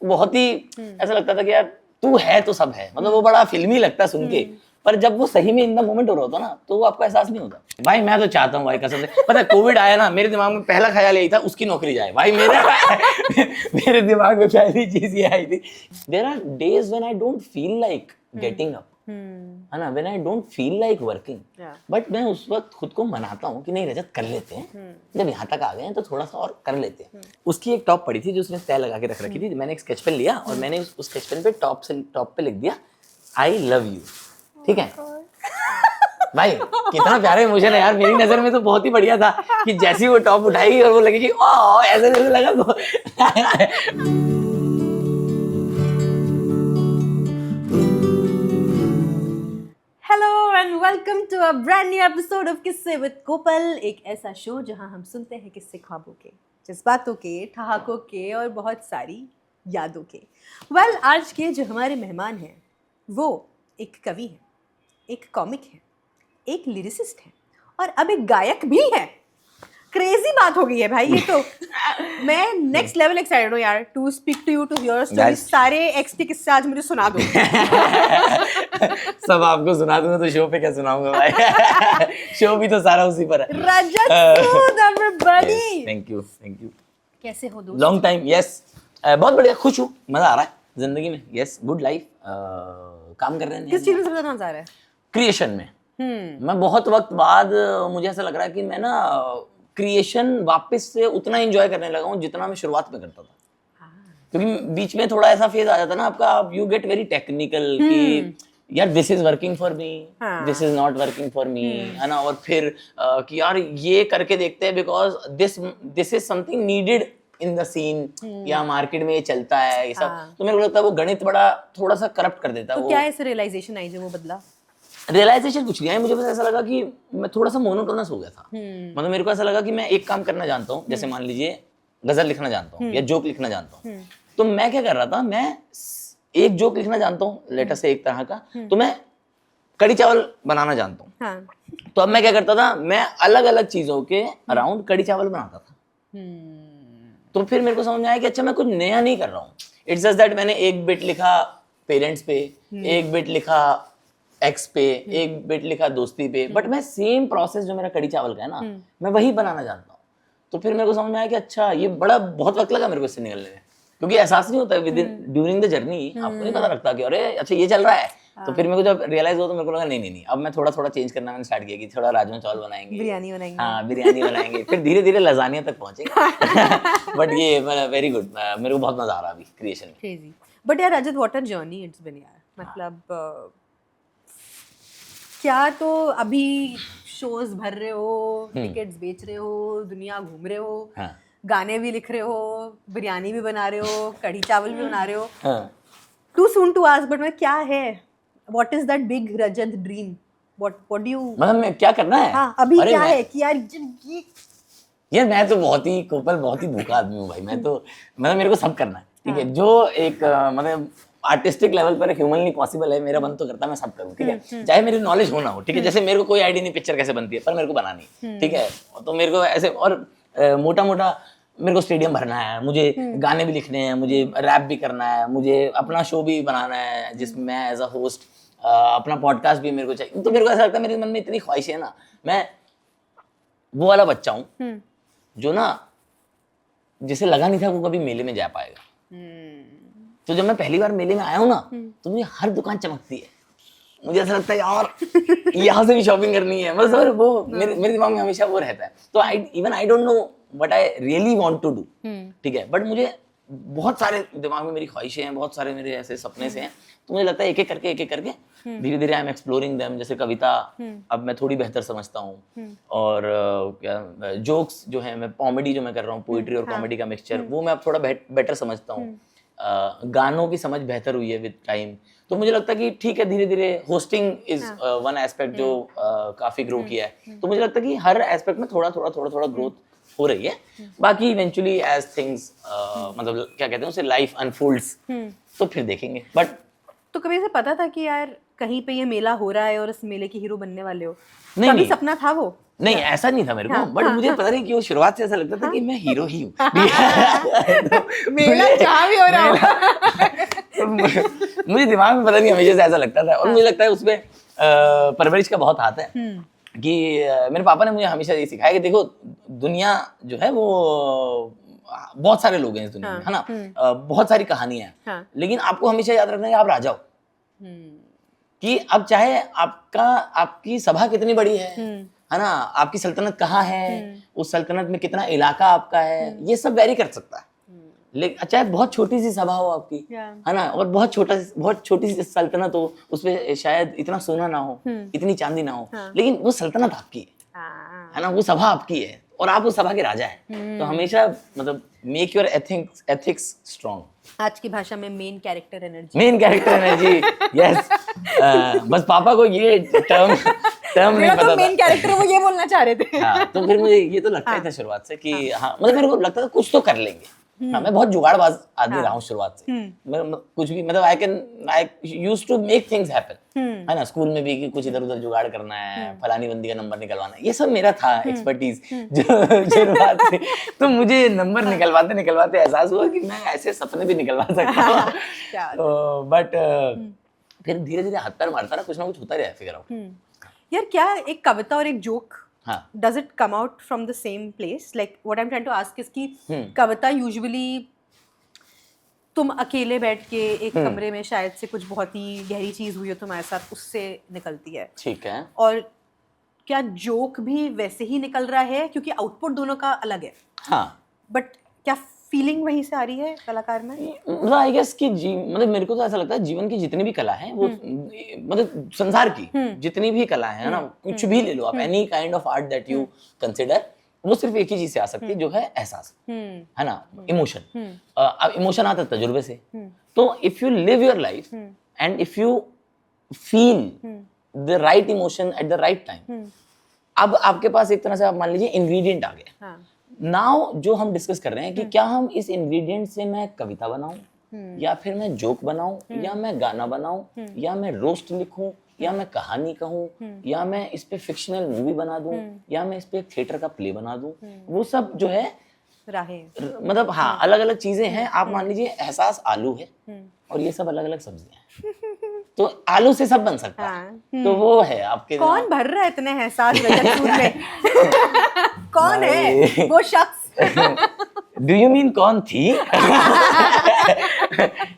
बहुत ही ऐसा लगता था कि यार तू है तो सब है, मतलब वो बड़ा फिल्मी लगता सुन के, पर जब वो सही में इन द मोमेंट हो रहा होता ना तो वो आपको एहसास नहीं होता। भाई मैं तो चाहता हूँ भाई कसम से, पता है कोविड आया ना मेरे दिमाग में पहला ख्याल यही था उसकी नौकरी जाए भाई, मेरे दिमाग में पहली चीज ये आई थी। There are days when I don't feel like getting up, है ना, when I don't feel like working, but मैं उस वक्त खुद को मनाता हूँ कि नहीं रजत कर लेते हैं, जब यहाँ तक आ गए हैं तो थोड़ा सा और कर लेते हैं। उसकी एक टॉप पड़ी थी जो उसने तय लगा के रख रखी थी, मैंने एक स्केच पेन लिया और मैंने उस स्केच पेन पे टॉप पे लिख दिया आई लव यू, ठीक है भाई कितना प्यारा इमोशन है यार, मेरी नजर में तो बहुत ही बढ़िया था कि जैसी वो टॉप उठाई और वो लगी कि ओ ऐसे जैसे लगा तो hello and welcome to a brand new episode of किस्से विद कोपल, एक ऐसा शो जहां हम सुनते हैं किस्से ख्वाबों के, जज्बातों के, ठहाकों के और बहुत सारी यादों के। वेल, आज के जो हमारे मेहमान हैं वो एक कवि है, एक कॉमिक है, एक लिरिसिस्ट है और अब एक गायक भी है। क्रेजी बात हो गई है भाई ये तो। मैं नेक्स्ट लेवल एक्साइटेड हूँ यार to speak to you, to hear story. सारे एक्सटी किस्से आज मुझे सुना दो। सब आपको सुना दूंगा तो शो पे क्या सुनाऊंगा भाई। शो भी तो सारा उसी पर है। रजत सूद एवरीबॉडी, थैंक यू कैसे हो दोस्त? Long time. यस बहुत बढ़िया, खुश हूँ, मजा आ रहा है जिंदगी में। यस गुड लाइफ, काम कर रहे हैं। किस चीज में सबसे ज्यादा मजा आ रहा है? क्रिएशन में। मैं बहुत वक्त बाद मुझे ऐसा लग रहा है कि मैं ना क्रिएशन वापस से उतना एंजॉय करने लगा हूँ जितना मैं शुरुआत में करता था। क्योंकि बीच में थोड़ा ऐसा फेज आ जाता ना आपका, यू गेट वेरी टेक्निकल कि यार this is working for me, this is not working for me, है ना। और फिर कि यार ये करके देखते हैं because this is something needed in the scene, या मार्केट में ये चलता है ये सब। तो मेरे को लगता है वो गणित बड़ा थोड़ा सा करप्ट कर देता है। तो क्या ऐसे रियलाइजेशन आई जो वो बदला? रियलाइजेशन कुछ नहीं है, मुझे बस ऐसा लगा कि मैं थोड़ा सा मोनोटोनस हो गया था। मतलब मेरे को ऐसा लगा कि मैं एक काम करना जानता हूँ, जैसे मान लीजिए गजल लिखना जानता हूँ या जोक लिखना जानता हूँ, तो मैं क्या कर रहा था, मैं एक जोक लिखना जानता हूँ लेटर से एक तरह का, तो मैं कड़ी चावल बनाना जानता हूँ। तो अब मैं क्या करता था, मैं अलग अलग चीजों के अराउंड कड़ी चावल बनाता था। तो फिर मेरे को समझ में आया कि अच्छा मैं कुछ नया नहीं कर रहा हूँ। इट्स जस्ट दैट मैंने एक बिट लिखा पेरेंट्स पे, एक बिट लिखा एक्स पे, एक बिट लिखा दोस्ती पे, बट मैं सेम प्रोसेस जो मेरा कड़ी चावल का है ना, मैं वही बनाना जानता हूँ। तो फिर मेरे को समझ में आया कि अच्छा ये बड़ा बहुत वक्त लगा मेरे को इससे निकलने में, क्योंकि एहसास नहीं होता with in during the journey, आपको नहीं पता लगता कि अरे अच्छा ये चल रहा है। तो फिर मेरे को जब रियलाइज हुआ तो मेरे को लगा नहीं अब मैं थोड़ा थोड़ा चेंज करना मैंने स्टार्ट किया कि थोड़ा राजमा चावल बनाएंगे, बिरयानी बनाएंगे, हाँ बिरयानी बनाएंगे, फिर धीरे धीरे लजानिया तक पहुंचेंगे। बट ये वेरी गुड, मेरे को बहुत मजा आ रहा अभी क्रिएशन में। क्रेजी। बट यार Rajat, what a journey it's been यार। मतलब क्या तो अभी शोज भर रहे हो, टिकट्स बेच रहे हो, दुनिया घूम रहे हो, गाने भी लिख रहे हो, बिरयानी भी बना रहे हो, कढ़ी चावल भी बना रहे हो। Too soon to ask, but मैं क्या है, what is that big Rajat dream? What do you, मतलब मैं क्या करना है? हाँ अभी क्या है कि यार मैं तो बहुत ही कोपल, बहुत ही भूखा आदमी हूँ भाई। मैं तो मतलब मेरे को सब करना है, ठीक है। जो एक मतलब आर्टिस्टिक लेवल पर ह्यूमनली पॉसिबल है, मेरा मन तो करता है मैं सब करूँ, ठीक है। चाहे मेरी नॉलेज हो ना हो, ठीक है। जैसे मेरे को कोई आइडिया नहीं पिक्चर कैसे बनती है, पर मेरे को बनानी, ठीक है। तो मेरे को ऐसे और मोटा मोटा मेरे को स्टेडियम भरना है, मुझे गाने भी लिखने हैं, मुझे रैप भी करना है, मुझे अपना शो भी बनाना है जिसमें मैं एज अ होस्ट, अपना पॉडकास्ट भी मेरे को चाहिए। तो मेरे को ऐसा लगता है मेरे मन में इतनी ख्वाहिश है ना, मैं वो वाला बच्चा हूँ जो ना जिसे लगा नहीं था वो कभी मेले में जा पाएगा। तो जब मैं पहली बार मेले में आया हूँ ना, तो मुझे हर दुकान चमकती है। मुझे ऐसा लगता है यार यहाँ से भी शॉपिंग करनी है, बस। और वो मेरे दिमाग में हमेशा वो रहता है। तो I don't know what I really want to do, ठीक है। बट मुझे बहुत सारे दिमाग में मेरी ख्वाहिशें हैं, बहुत सारे मेरे ऐसे सपने से हैं। तो मुझे लगता है एक एक करके धीरे धीरे आई एम एक्सप्लोरिंग देम। जैसे कविता अब मैं थोड़ी बेहतर समझता हूँ, और क्या जोक्स जो है, मैं कॉमेडी जो मैं कर रहा हूँ, पोइट्री और कॉमेडी का मिक्सचर, वो मैं अब थोड़ा बेटर समझता हूँ। गानों की समझ बेहतर हुई है विद टाइम। तो मुझे लगता है कि ठीक है, धीरे धीरे होस्टिंग इज वन एस्पेक्ट जो काफी ग्रो किया है। तो मुझे लगता है कि हर एस्पेक्ट में थोड़ा थोड़ा ग्रोथ हो रही है। बाकी इवेंचुअली एज थिंग्स मतलब क्या कहते हैं उसे, लाइफ अनफोल्ड्स, तो फिर देखेंगे। बट तो कभी ऐसे पता था कि यार कहीं पे ये मेला हो रहा है और इस मेले की हीरो बनने वाले हो? नहीं, कभी सपना था वो? नहीं ऐसा नहीं था मेरे को, बट मुझे पता नहीं क्यों शुरुआत से ऐसा लगता था कि मैं हीरो ही हूँ। मेला जहाँ भी हो रहा होगा। मुझे दिमाग में पता नहीं हमेशा से ऐसा लगता था, और मुझे लगता है उसमें परवरिश का बहुत हाथ है कि मेरे पापा ने मुझे हमेशा ये सिखाया कि देखो दुनिया जो है वो बहुत सारे लोग हैं इस दुनिया में, है ना, बहुत सारी कहानियां हैं, लेकिन आपको हमेशा याद रखना है कि आप राजा हो। कि अब चाहे आपकी सभा कितनी बड़ी है ना, आपकी सल्तनत कहाँ है, उस सल्तनत में कितना इलाका आपका है, ये सब वेरी कर सकता है। लेकिन चाहे बहुत छोटी सी सभा हो आपकी, है ना, और बहुत छोटी सी सल्तनत हो, उसमें शायद इतना सोना ना हो, इतनी चांदी ना हो, लेकिन वो सल्तनत आपकी है ना, वो सभा आपकी है और आप उस सभा के राजा हैं। तो हमेशा मतलब मेक योर एथिक्स स्ट्रांग। आज की भाषा में मेन कैरेक्टर एनर्जी। यस। बस पापा को ये टर्म नहीं पता था। मेन कैरेक्टर वो ये बोलना चाह रहे थे। हाँ, तो फिर मुझे ये तो लगता ही था शुरुआत से कि हाँ, मतलब मेरे को लगता था कुछ तो कर लेंगे। हाँ, मैं बहुत जुगाड़बाज आदमी रहा हूँ शुरुआत से। मैं कुछ भी मतलब I used to make things happen, है ना, स्कूल में भी कि कुछ इधर उधर जुगाड़ करना है, फलानी बंदी का नंबर निकलवाना है, ये सब मेरा था एक्सपर्टीज जो शुरुआत से। तो मुझे नंबर निकलवाते एहसास हुआ कि मैं ऐसे सपने भी निकलवा सकता हूँ। बट फिर धीरे धीरे हाथ पैर मारता ना कुछ होता रहा, फिगर आउट। यार क्या एक कविता और एक जोक, हाँ, does it come out from the same place? Like what I'm trying to ask is कि कविता यूजुअली तुम अकेले बैठ के एक कमरे में शायद से कुछ बहुत ही गहरी चीज हुई हो तुम्हारे साथ, उससे निकलती है, ठीक है। और क्या जोक भी वैसे ही निकल रहा है क्योंकि आउटपुट दोनों का अलग है? हाँ, बट क्या फीलिंग वहीं से आ रही है कलाकार में? मतलब आई गेस कि मतलब मेरे को तो ऐसा लगता है जीवन की जितनी भी कला है वो मतलब संसार की जितनी भी कला है ना, कुछ भी ले लो आप, any kind of art that you consider, वो सिर्फ एक ही चीज से आ सकती है जो है एहसास, है ना, इमोशन। अब इमोशन आता है तजुर्बे से। तो if you live your life and if you feel the right emotion at the right time, अब आपके पास एक तरह से आप मान लीजिए इंग्रेडिएंट आ गया। नाउ जो हम डिस्कस कर रहे हैं कि क्या हम इस इंग्रेडिएंट से मैं कविता बनाऊं, या फिर मैं जोक बनाऊं, या मैं गाना बनाऊं, या मैं रोस्ट लिखूं, या मैं कहानी कहूं, या मैं इस पे फिक्शनल मूवी बना दूं, या मैं इस पे एक थिएटर का प्ले बना दूं, वो सब जो है राहें, मतलब हाँ अलग अलग चीजें हैं। आप मान लीजिए एहसास आलू है और ये सब अलग अलग सब्जियां हैं, तो आलू से सब बन सकता है। तो वो है आपके, कौन भर रहा है इतने एहसास रजत सूद में? कौन है वो शख्स? डू यू मीन कौन थी?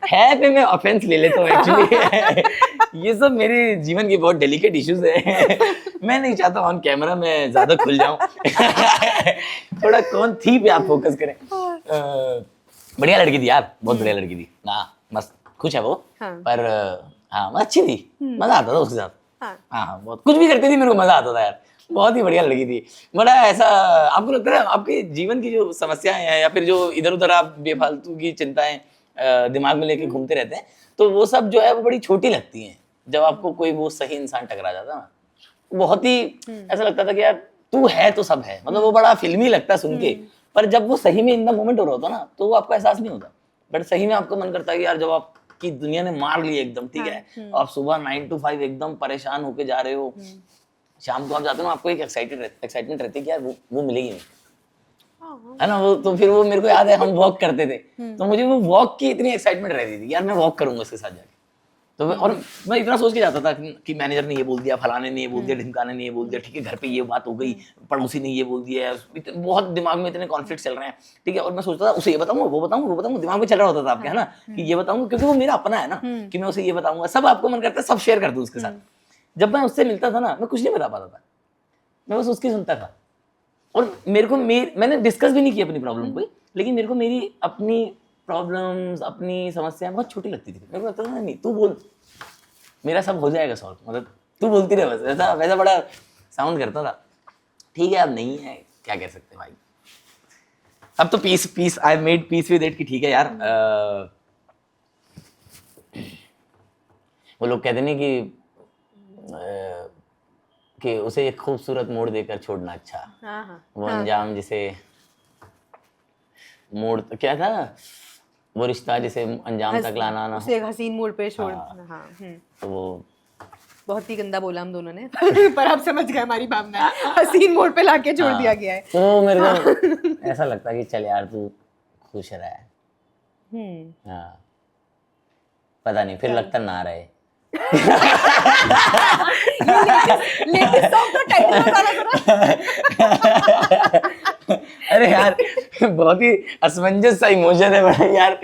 है पे मैं ऑफेंस ले लेता हूँ एक्चुअली। ये सब मेरे जीवन के बहुत डेलिकेट इश्यूज है। मैं नहीं चाहता ऑन कैमरा में ज्यादा खुल जाऊं। थोड़ा कौन थी पे आप फोकस करें। बढ़िया लड़की थी यार, बहुत बढ़िया लड़की थी ना, मस्त खुश है वो। पर हाँ अच्छी थी, मजा आता था उसके साथ। हाँ बहुत कुछ भी करती थी, मेरे को मजा आता था यार, बहुत ही बढ़िया लड़की थी। बड़ा ऐसा आपको लगता है आपके जीवन की जो समस्याएं हैं या फिर जो इधर उधर आप बेफालतू की चिंताएं दिमाग में लेके घूमते रहते हैं, तो वो सब जो है वो बड़ी छोटी लगती हैं जब आपको कोई वो सही इंसान टकरा जाता है ना। बहुत ही ऐसा लगता था कि यार तू है तो सब है, मतलब वो बड़ा फिल्मी लगता सुन के, पर जब वो सही में इन द मोमेंट हो रहा होता ना तो वो आपको एहसास नहीं होता। बट सही में आपको मन करता है कि यार जब आपकी दुनिया ने मार ली एकदम, ठीक है, आप सुबह 9 to 5 एकदम परेशान होके जा रहे हो, शाम को आप जाते हो आपको एक एक्साइटमेंट रहती है कि यार वो मिलेगी नहीं, है ना। वो तो फिर वो मेरे को याद है हम वॉक करते थे, तो मुझे वो वॉक की इतनी एक्साइटमेंट रहती थी यार मैं वॉक करूंगा उसके साथ जाके। तो और मैं इतना सोच के जाता था कि मैनेजर ने ये बोल दिया, फलाने ने ये बोल दिया, ढिमकाने ने ये बोल दिया, ठीक है, घर पे ये बात हो गई, पड़ोसी ने ये बोल दिया, बहुत दिमाग में इतने कॉन्फ्लिक्ट चल रहे हैं, ठीक है। और मैं सोचता था उसे ये बताऊंगा, वो बताऊंगा, दिमाग में चल रहा होता था आपके, है ना, कि ये बताऊंगा क्योंकि वो मेरा अपना है ना, कि मैं उसे ये बताऊंगा, सब आपको मन करता है सब शेयर कर दूं उसके साथ। जब मैं उससे मिलता था ना मैं कुछ नहीं बता पाता था, मैं बस उसकी सुनता था। और मेरे को मैंने डिस्कस भी नहीं किया अपनी प्रॉब्लम कोई, लेकिन मेरे को मेरी अपनी प्रॉब्लम्स, अपनी समस्याएं बहुत छोटी लगती थी। मेरे को लगता था नहीं तू बोल, मेरा सब हो जाएगा सॉल्व, मतलब तू बोलती रहे बस, ऐसा वैसा बड़ा साउंड करता था। ठीक है अब नहीं है, क्या कह सकते भाई, अब तो peace I made peace with it कि ठीक है यार। वो लोग कहते नहीं कि उसे एक खूबसूरत मोड़ देकर छोड़ना अच्छा, वो अंजाम जिसे मोड़ क्या था, वो रिश्ता जिसे अंजाम तक लाना ना, उसे एक हसीन मोड़ पे छोड़। तो वो बहुत ही गंदा बोला हम दोनों ने पर आप समझ गए हमारी भावना, हसीन मोड़ पे लाके छोड़ दिया गया है। तो मेरे को ऐसा लगता है कि चल यार तू खुश रहा है। हाँ पता नहीं फिर लगता ना रहे। लेटेस्ट सॉन्ग का टाइटल बता दो। अरे यार बहुत ही असमंजस सा इमोशन है बड़ा यार,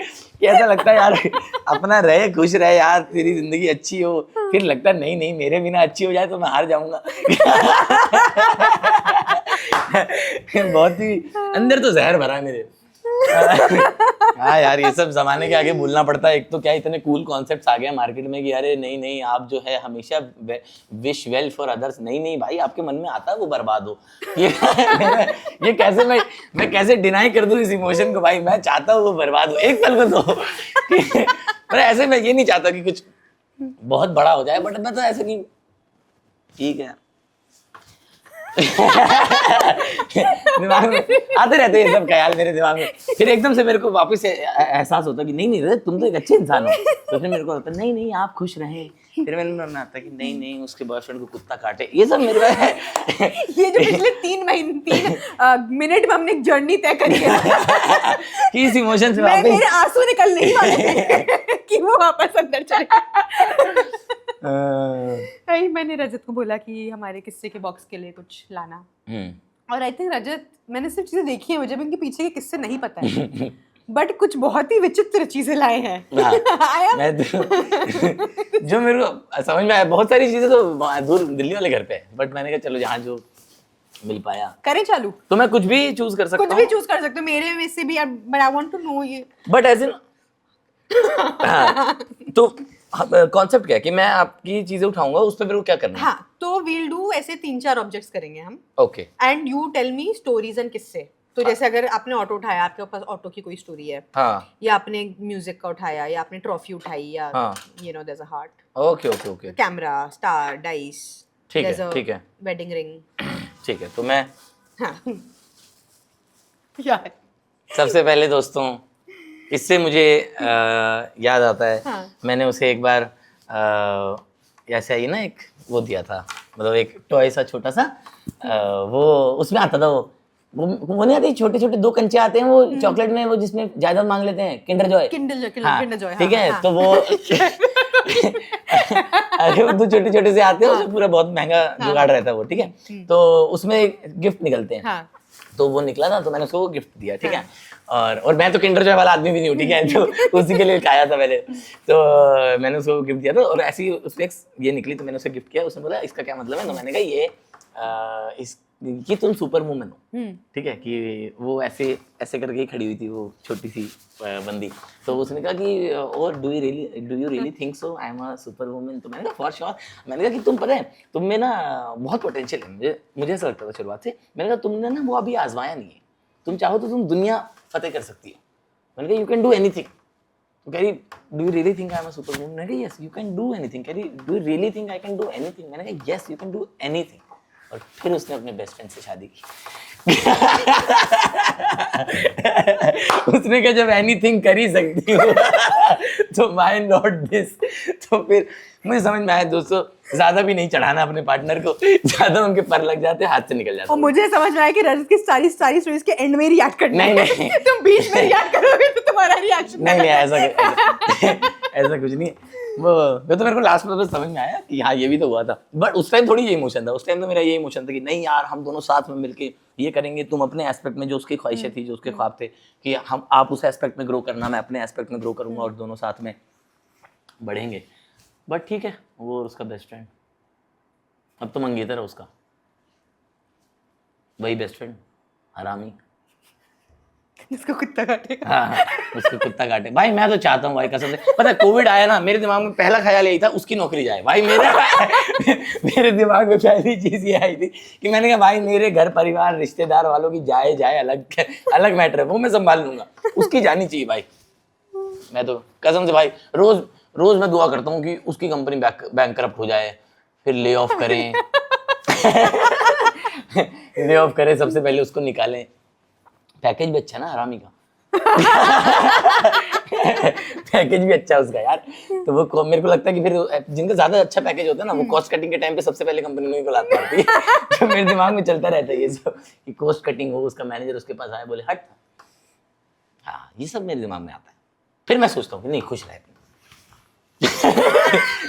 कैसा लगता है यार अपना रहे खुश रहे यार, तेरी जिंदगी अच्छी हो, फिर लगता है नहीं नहीं मेरे बिना अच्छी हो जाए तो मैं हार जाऊंगा। बहुत ही अंदर तो जहर भरा है मेरे। हाँ यार ये सब जमाने के आगे भूलना पड़ता है। एक तो क्या इतने कूल कॉन्सेप्ट्स आ गए मार्केट में कि अरे नहीं नहीं आप जो है हमेशा विश वेल फॉर अदर्स। नहीं नहीं भाई आपके मन में आता है वो बर्बाद हो। ये कैसे मैं कैसे डिनाई कर दूं इस इमोशन को भाई। मैं चाहता हूँ वो बर्बाद हो एक पल में तो। पर ऐसे मैं ये नहीं चाहता कि कुछ बहुत बड़ा हो जाए, बट मैं तो ऐसे कि ठीक है। दिमाग में आते रहते हैं ये सब ख्याल मेरे दिमाग में, फिर एकदम से मेरे को वापस एहसास होता कि नहीं नहीं तुम तो एक अच्छे इंसान हो। तो फिर मेरे को होता नहीं नहीं आप खुश रहे। फिर मेरे मन में आता कि नहीं नहीं उसके बॉयफ्रेंड को कुत्ता काटे। ये सब मेरे को ये जो पिछले 3 मिनट में हमने एक जर्नी तय करी है कि इस इमोशन से वापस मेरे आंसू निकल नहीं वाले कि वो वापस अंदर चले। मैंने रजत को बोला कि हमारे किस्से के बॉक्स के लिए कुछ लाना, और आई थिंक रजत, मैंने सिर्फ चीजें देखी हैं, मुझे इनके पीछे के किस्से नहीं पता है, बट कुछ बहुत ही विचित्र चीजें लाए हैं। मैं तो, जो मेरे को समझ में आया बहुत सारी चीजें तो दूर दिल्ली वाले घर पे है, बट मैंने कहा चलो जहाँ जो मिल पाया करें चालू। तो मैं कुछ भी चूज कर सकता हूँ, कुछ भी चूज कर सकते हो मेरे में से भी, but I want to know ये। बट एज इन तो कॉन्सेप्ट क्या है कि मैं आपकी चीजें उठाऊंगा, उस पर मेरे को क्या करना है? हाँ, तो वील डू ऐसे 3-4 ऑब्जेक्ट्स करेंगे हम। Okay. And you tell me stories and किस्से। तो जैसे अगर आपने ऑटो उठाया, आपके पास ऑटो की कोई स्टोरी है, हाँ, या आपने म्यूजिक का उठाया, या आपने ट्रॉफी उठाई, या you know there is a heart, okay okay okay, camera, star, dice, ठीक है ठीक है, वेडिंग रिंग, ठीक है। तो मैं यार सबसे पहले दोस्तों इससे मुझे याद आता है, मैंने उसे एक बार ऐसा ही ना एक वो दिया था, मतलब एक टॉय सा छोटा सा, वो उसमें आता था वो नहीं आती, छोटे छोटे 2 कंचे आते हैं वो चॉकलेट में, वो जिसमें जायदाद मांग लेते हैं, किंडर जॉय। किंडर जॉय, ठीक है। तो वो अरे वो 2 छोटे छोटे से आते हैं, उसमें पूरा बहुत महंगा जुगाड़ रहता है वो, ठीक है। तो उसमें गिफ्ट निकलते हैं, तो वो निकला था, तो मैंने उसको गिफ्ट दिया, ठीक है। और मैं तो किंडर जॉय वाला आदमी भी नहीं हूँ, ठीक है, तो उसी के लिए खाया था पहले, तो मैंने उसको गिफ्ट दिया था। और ऐसी उसमें ये निकली, तो मैंने उसे गिफ्ट किया। उसने बोला इसका क्या मतलब है, तो मैंने कहा ये तुम सुपर वुमन हो, ठीक है। कि वो ऐसे ऐसे करके ही खड़ी हुई थी वो छोटी सी बंदी। तो उसने कहा कि और do you really think so I am a super woman. तो मैंने कहा फॉर श्योर। मैंने कहा कि तुम पता है तुम में ना बहुत पोटेंशियल है, मुझे ऐसा लगता था शुरुआत से। मैंने कहा तुमने ना वो अभी आजमाया नहीं है, तुम चाहो तो तुम दुनिया फतेह कर सकती है। मैंने कहा यू कैन डू एनीथिंग। तो कह रही do you really think I am a super woman. मैंने कहा yes you can do anything. कह रही do you really think I can do anything. मैंने कहा yes you can do anything. और फिर उसने अपने बेस्ट फ्रेंड से शादी की। उसने कहा जब एनीथिंग कर ही सकती हूँ तो व्हाई नॉट दिस। तो फिर मुझे समझ में आया दोस्तों, ज्यादा भी नहीं चढ़ाना अपने पार्टनर को, ज्यादा उनके पर लग जाते हाथ से निकल जाते। और मुझे समझ में आया कि रजत की सारी स्टोरीज के एंड में रिएक्ट करना। नहीं तुम बीच में रिएक्ट करोगे तो तुम्हारा रिएक्शन नहीं ऐसा कुछ नहीं। वो तो मेरे को लास्ट में समझ में आया कि हाँ ये भी तो हुआ था, बट उस टाइम थोड़ी ये इमोशन था। उस टाइम तो मेरा ये इमोशन था कि नहीं यार हम दोनों साथ में मिलके ये करेंगे। तुम अपने एस्पेक्ट में जो उसकी ख्वाहिशें थी, जो उसके ख्वाब थे कि हम आप उस एस्पेक्ट में ग्रो करना, मैं अपने एस्पेक्ट में ग्रो करूंगा, और दोनों साथ में बढ़ेंगे। बट ठीक है, वो और उसका बेस्ट फ्रेंड अब तो मंगेतर है उसका, वही बेस्ट फ्रेंड हरामी, इसको कुत्ता काटेगा। हाँ उसको कुत्ता काटे। भाई मैं तो चाहता हूँ भाई कसम से, पता है कोविड आया ना, मेरे दिमाग में पहला ख्याल यही था उसकी नौकरी जाए भाई। मेरे दिमाग में पहली चीज ये आई थी कि मैंने कहा भाई मेरे घर परिवार रिश्तेदार वालों की जाए अलग मैटर है, वो मैं संभाल लूंगा, उसकी जानी चाहिए भाई। मैं तो कसम से भाई रोज मैं दुआ करता हूँ कि उसकी कंपनी बैंकरप्ट हो जाए, फिर ले ऑफ करें ले ऑफ करें, सबसे पहले उसको निकालें। पैकेज भी अच्छा ना हरामी का। पैकेज भी अच्छा है उसका यार। तो वो मेरे को लगता है कि फिर जिनका ज्यादा अच्छा पैकेज होता है ना, वो कॉस्ट कटिंग के टाइम पे सबसे पहले कंपनी में को लात मारती है। तो मेरे दिमाग में चलता रहता है ये सब कि कॉस्ट कटिंग हो, उसका मैनेजर उसके पास आए बोले हट। हाँ, ये सब मेरे दिमाग में आता है। फिर मैं सोचता हूँ कि नहीं, खुश रहे।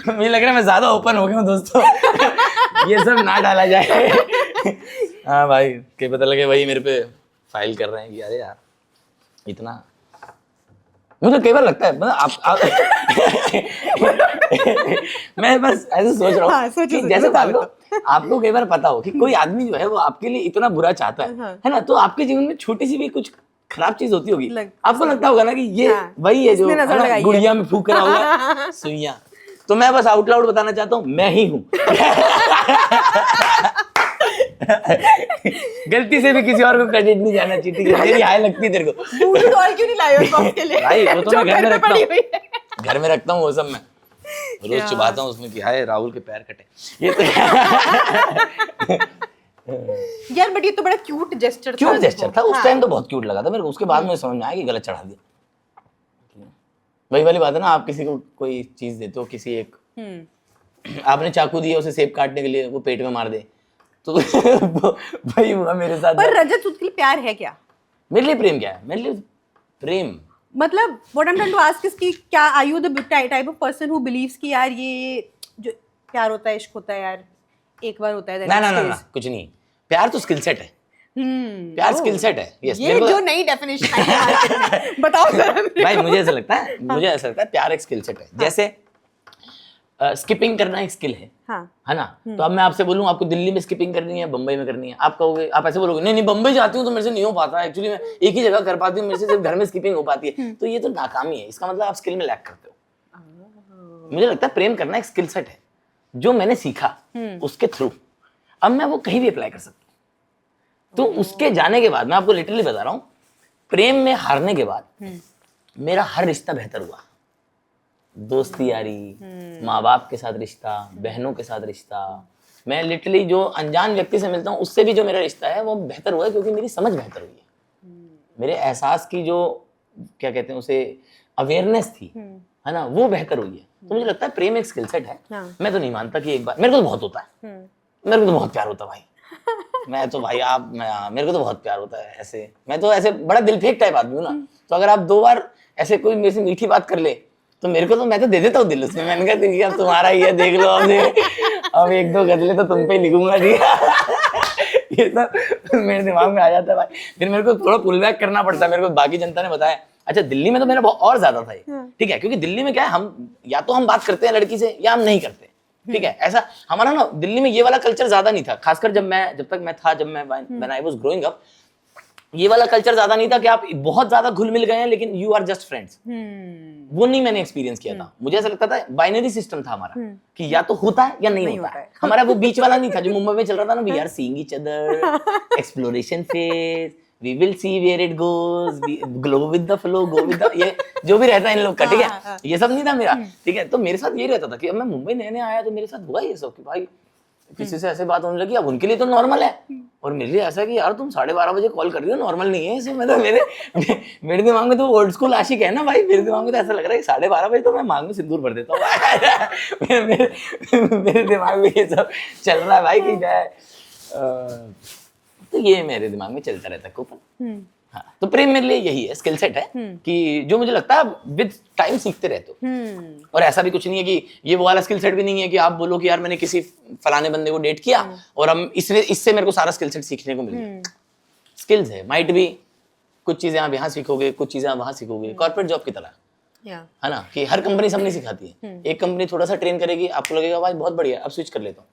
मुझे लग रहा है मैं ज्यादा ओपन हो गया हूँ दोस्तों। ये सब ना डाला जाए। हाँ भाई, क्या पता लगे वही मेरे पे फाइल कर रहे हैं कि अरे यार इतना। मुझे कई बार लगता है मतलब आप मैं बस ऐसे सोच रहा हूँ हाँ, सोचो, कि सोचो, जैसे बता आपको कई बार पता हो कि कोई आदमी जो है वो आपके लिए इतना बुरा चाहता है ना, तो आपके जीवन में छोटी सी भी कुछ खराब चीज होती होगी, आपको लगता होगा ना कि ये वही है जो गुड़िया में फूक रहा होगा सुइयां। तो मैं बस आउट लाउड बताना चाहता हूँ, मैं ही हूँ। गलती से भी किसी और को क्रेडिट नहीं जाना चाहिए, ठीक है? मेरी हाय लगती है तेरे को। और क्यों नहीं लाए हो बॉक्स के लिए? भाई वो तो मैं घर में रखता हूँ, घर में रखता हूँ वो सब। मैं रोज चुबाता हूँ उसमें कि हाय राहुल के पैर कटे। ये तो यार बट ये तो बड़ा क्यूट जेस्चर था। क्यूट जेस्चर था उस टाइम, तो बहुत क्यूट लगा था मेरे को। उसके बाद मुझे समझ में आया कि गलत चढ़ा दिया। वही वाली बात है ना, आप किसी को कोई चीज देते हो, किसी एक आपने चाकू दिया उसे सेब काटने के लिए, वो पेट में मार दे, तो वही हुआ मेरे साथ। पर रजत, उसके लिए प्यार है क्या? मेरे लिए प्रेम क्या है? मेरे लिए प्रेम मतलब what I am trying to ask is कि क्या are you the type of person who believes कि यार ये जो प्यार होता है, इश्क होता है यार, एक बार होता है? ना, कुछ नहीं। प्यार तो स्किल सेट है। प्यार स्किल सेट है। यस, ये जो नई डेफिनेशन आई है मार्केट में, बताओ जरा मेरे भाई को। मुझे ऐसा लगता है प्यार एक स्किल सेट है। जैसे स्किपिंग करना एक स्किल है, है ना? तो अब मैं आपसे बोलूं आपको दिल्ली में स्किपिंग करनी है, बंबई में करनी है, आप कहोगे, आप ऐसे बोलोगे नहीं बंबई जाती हूँ तो मेरे से नहीं हो पाता, एक्चुअली मैं एक ही जगह कर पाती हूँ, मेरे से सिर्फ घर में स्किपिंग हो पाती है। तो ये तो नाकामी है। इसका मतलब आप स्किल में लैक करते हो। मुझे लगता है प्रेम करना एक स्किल सेट है जो मैंने सीखा उसके थ्रू, अब मैं वो कहीं भी अप्लाई कर सकता हूँ। तो उसके जाने के बाद मैं आपको लिटरली बता रहा हूँ, प्रेम में हारने के बाद मेरा हर रिश्ता बेहतर हुआ। दोस्ती यारी, माँ बाप के साथ रिश्ता, बहनों के साथ रिश्ता, मैं लिटरली जो अनजान व्यक्ति से मिलता हूँ उससे भी जो मेरा रिश्ता है वो बेहतर हुआ है, क्योंकि मेरी समझ बेहतर हुई है। मेरे एहसास की जो क्या कहते हैं उसे अवेयरनेस थी, है ना, वो बेहतर हुई है। तो मुझे लगता है प्रेम एक स्किल सेट है। मैं तो नहीं मानता कि एक बार, मेरे को तो बहुत होता है, मेरे को तो बहुत प्यार होता है भाई। मैं तो भाई मेरे को तो बहुत प्यार होता है। ऐसे मैं तो ऐसे बड़ा दिल फेंक टाइप आदमी हूँ ना, तो अगर आप 2 बार ऐसे कोई मेरे से मीठी बात कर ले तो मेरे को तो मैं तो दे देता हूँ दिल उसमें। मैंने कहा अब तुम्हारा ही है, देख लो अब 1-2 गजलें तो तुम पे ही लिखूंगा जी। ये सब मेरे दिमाग में आ जाता है भाई। फिर मेरे को थोड़ा पुल बैक करना पड़ता है। मेरे को बाकी जनता ने बताया, अच्छा दिल्ली में तो मेरा बहुत और ज्यादा था ये, ठीक है, क्योंकि दिल्ली में क्या है, हम या तो हम बात करते हैं लड़की से या हम नहीं करते, ठीक है। ऐसा हमारा ना दिल्ली में ये वाला कल्चर ज्यादा नहीं था, खासकर जब मैं when I was growing up, ये वाला कल्चर ज्यादा नहीं था कि आप बहुत ज्यादा घुल मिल गए हैं लेकिन यू आर जस्ट फ्रेंड्स। वो नहीं मैंने एक्सपीरियंस किया था। मुझे ऐसा लगता था बाइनरी सिस्टम था हमारा, कि या तो होता है या नहीं होता है। हमारा वो बीच वाला नहीं था जो मुंबई में चल रहा था ना, we are seeing each other, exploration phase, we will see where it goes, glow with the flow, go with the, ये जो भी रहता है इन लोग का, ठीक है, ये सब नहीं था मेरा, ठीक है। तो मेरे साथ ये रहता था कि अब मैं मुंबई नए आया तो मेरे साथ हुआ ये सब कि भाई किसी से ऐसे बात होने लगी। अब उनके लिए तो नॉर्मल है और मेरे लिए ऐसा कि यार तुम 12:30 बजे कॉल कर रही हो, नॉर्मल नहीं है। इसमें मतलब मेरे दिमाग में तो ओल्ड स्कूल आशिक है ना भाई। मेरे दिमाग में तो ऐसा लग रहा है कि 12:30 बजे तो मैं मांग में सिंदूर भर देता हूँ। मेरे दिमाग में ये सब चल रहा है भाई कि क्या, तो ये मेरे दिमाग में चलता रहता है कूपन। हाँ, तो प्रेम मेरे लिए यही है, स्किल सेट है कि जो मुझे लगता है विद टाइम सीखते रहते हो। और ऐसा भी कुछ नहीं है कि ये वो वाला स्किल सेट भी नहीं है कि आप बोलो कि यार मैंने किसी फलाने बंदे को डेट किया और हम इससे मेरे को सारा स्किल सेट सीखने को मिल गया। स्किल्स है, माइट भी कुछ चीजें आप यहाँ सीखोगे, कुछ चीजें आप वहाँ सीखोगे, कॉर्पोरेट जॉब की तरह है ना, कि हर कंपनी सब नहीं सिखाती है। एक कंपनी थोड़ा सा ट्रेन करेगी, आपको लगेगा भाई बहुत बढ़िया, अब स्विच कर लेता हूँ।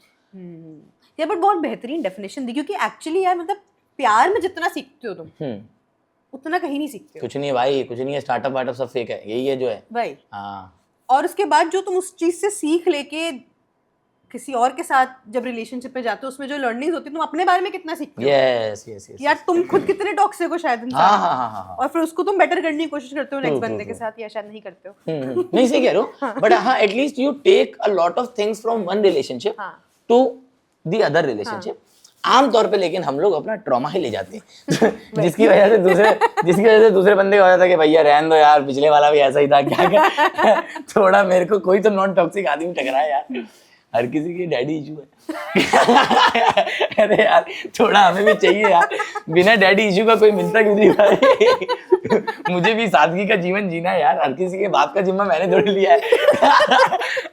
यार बट बहुत बेहतरीन डेफिनेशन दी, क्योंकि एक्चुअली यार मतलब प्यार में जितना सीखते हो तुम उतना कहीं नहीं सीखते हो। कुछ नहीं है भाई, कुछ नहीं है, स्टार्टअप वार्टअप सब फेक है, यही है जो है भाई। हाँ। और उसके बाद जो तुम उस चीज से सीख लेके किसी और के साथ जब रिलेशनशिप पे जाते हो, उसमें जो लर्निंग्स होती है, तुम अपने बारे में कितना सीखते हो। यस यार तुम खुद कितने टॉक्सिक हो शायद इंसान, हाँ। और फिर उसको तुम बेटर करने की कोशिश करते हो नेक्स्ट बंदे के साथ, या शायद नहीं करते हो। नहीं सही कह रहे हो, बट हाँ at least you take a lot of things from one relationship to the other relationship, आमतौर पे लेकिन हम लोग अपना ट्रॉमा ही ले जाते हैं जिसकी वजह से दूसरे बंदे को हो जाता है कि भैया रहने दो यार, पिछले वाला भी ऐसा ही था, क्या कर थोड़ा मेरे को कोई तो नॉन टॉक्सिक आदमी टकरा है यार। हर किसी की डैडी इशू है अरे यार थोड़ा हमें भी चाहिए यार, बिना डैडी इशू का कोई मिलता क्यों नहीं भाई मुझे भी सादगी का जीवन जीना है यार, हर किसी के बाप का जिम्मा मैंने थोड़ी लिया है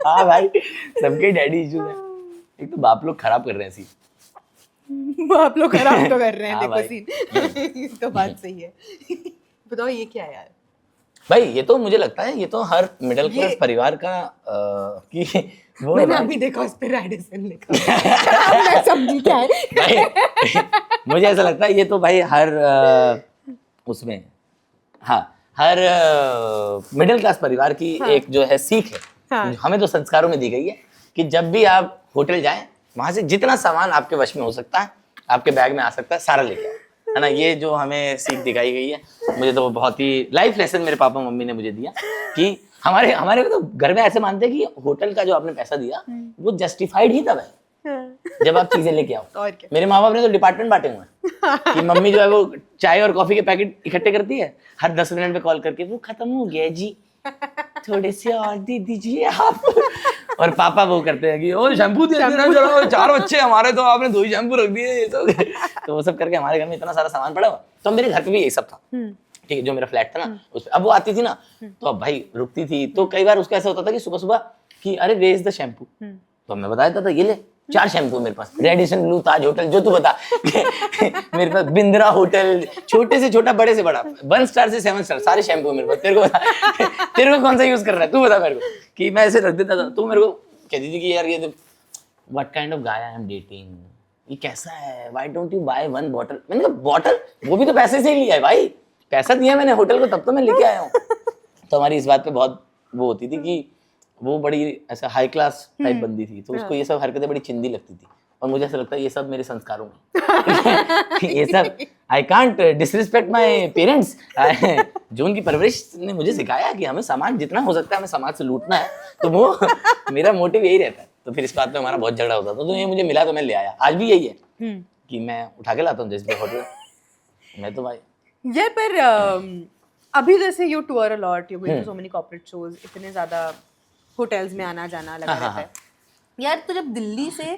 हाँ भाई, सबके डैडी इशू है। एक तो बाप लोग खराब कर रहे हैं सीन, आप लोग खराब तो कर रहे हैं, हाँ देखो भाई। सीन तो बात सही है बताओ ये क्या है यार? भाई ये तो मुझे लगता है ये तो हर मिडिल क्लास परिवार का कि वो मैंने अभी देखा उस पे रेडिसन लिखा मैं समझी क्या है भाई मुझे ऐसा लगता है ये तो भाई हर उसमें हाँ हर मिडिल क्लास परिवार की एक जो है सीख है, हाँ। हमें तो संस्कारों में दी गई है कि जब भी आप होटल जाएं वहां से जितना सामान आपके वश में हो सकता है, आपके बैग में आ सकता है, सारा लेके आओ, है ना। ये जो हमें सीख दिखाई गई है, मुझे तो बहुत ही लाइफ लेसन मेरे पापा मम्मी ने मुझे दिया कि हमारे हमारे तो घर में ऐसे मानते हैं कि होटल का जो आपने पैसा दिया वो जस्टिफाइड ही तब है जब आप चीजें लेके आओ। और क्या? मेरे माँ बाप ने तो डिपार्टमेंट बांटे हुए हैं कि मम्मी जो है वो चाय और कॉफी के पैकेट इकट्ठे करती है, हर 10 मिनट पे कॉल करके वो खत्म हो गया जी, थोड़े से और दे दीजिए आप और पापा वो करते हैं कि ओ शैम्पू दे देना, चलो 4 बच्चे हमारे तो आपने 2 ही शैम्पू रख दिए ये तो वो सब करके हमारे घर में इतना सारा सामान पड़ा हुआ। तो मेरे घर पे भी यही सब था, ठीक है। जो मेरा फ्लैट था ना उस पे अब वो आती थी ना तो अब भाई रुकती थी, तो कई बार उसका ऐसा होता था कि सुबह सुबह कि अरे वेयर इज द शैम्पू, तो मैं बता देता था ये ले 4 शैम्पू मेरे पास, रेडिसन ब्लू, ताज होटल, जो तू बता मेरे पास बिंद्रा होटल, छोटे से छोटा बड़े से बड़ा, 1 स्टार से 7 स्टार सारे शैम्पू मेरे पास। तेरे को बता तेरे को कौन सा यूज कर रहा है तू बता मेरे को, कि मैं ऐसे रख देता था। तो मेरे को कहती थी कि यार ये what kind of guy I am dating, ये कैसा है, why don't you buy 1 bottle. मैंने कहा बॉटल वो भी तो पैसे से ही लिया है भाई, पैसा दिया मैंने होटल को तब तो मैं लेके आया हूँ। तो हमारी इस बात पे बहुत वो होती थी कि वो बड़ी ऐसा हाई क्लास टाइप बंदी थी, तो उसको ये सब हरकतें बड़ी चिंदी लगती थी। और मुझे ऐसा लगता है ये सब मेरे संस्कारों में ये सब I can't disrespect my parents, जो उनकी परवरिश ने मुझे सिखाया कि हमें सामान जितना हो सकता है हमें समाज से लूटना है, तो वो मेरा मोटिव यही रहता है। तो फिर इस बात पे हमारा बहुत झगड़ा होता था, तो ये मुझे मिला तो मैं ले आया। आज भी यही है कि मैं उठा के लाता हूँ जिस भी होटल, मैं तो भाई यार पर अभी जैसे you tour a lot, you going to so many corporate shows, इतने ज्यादा होटल्स में आना जाना लगा रहता है यार, तो जब दिल्ली से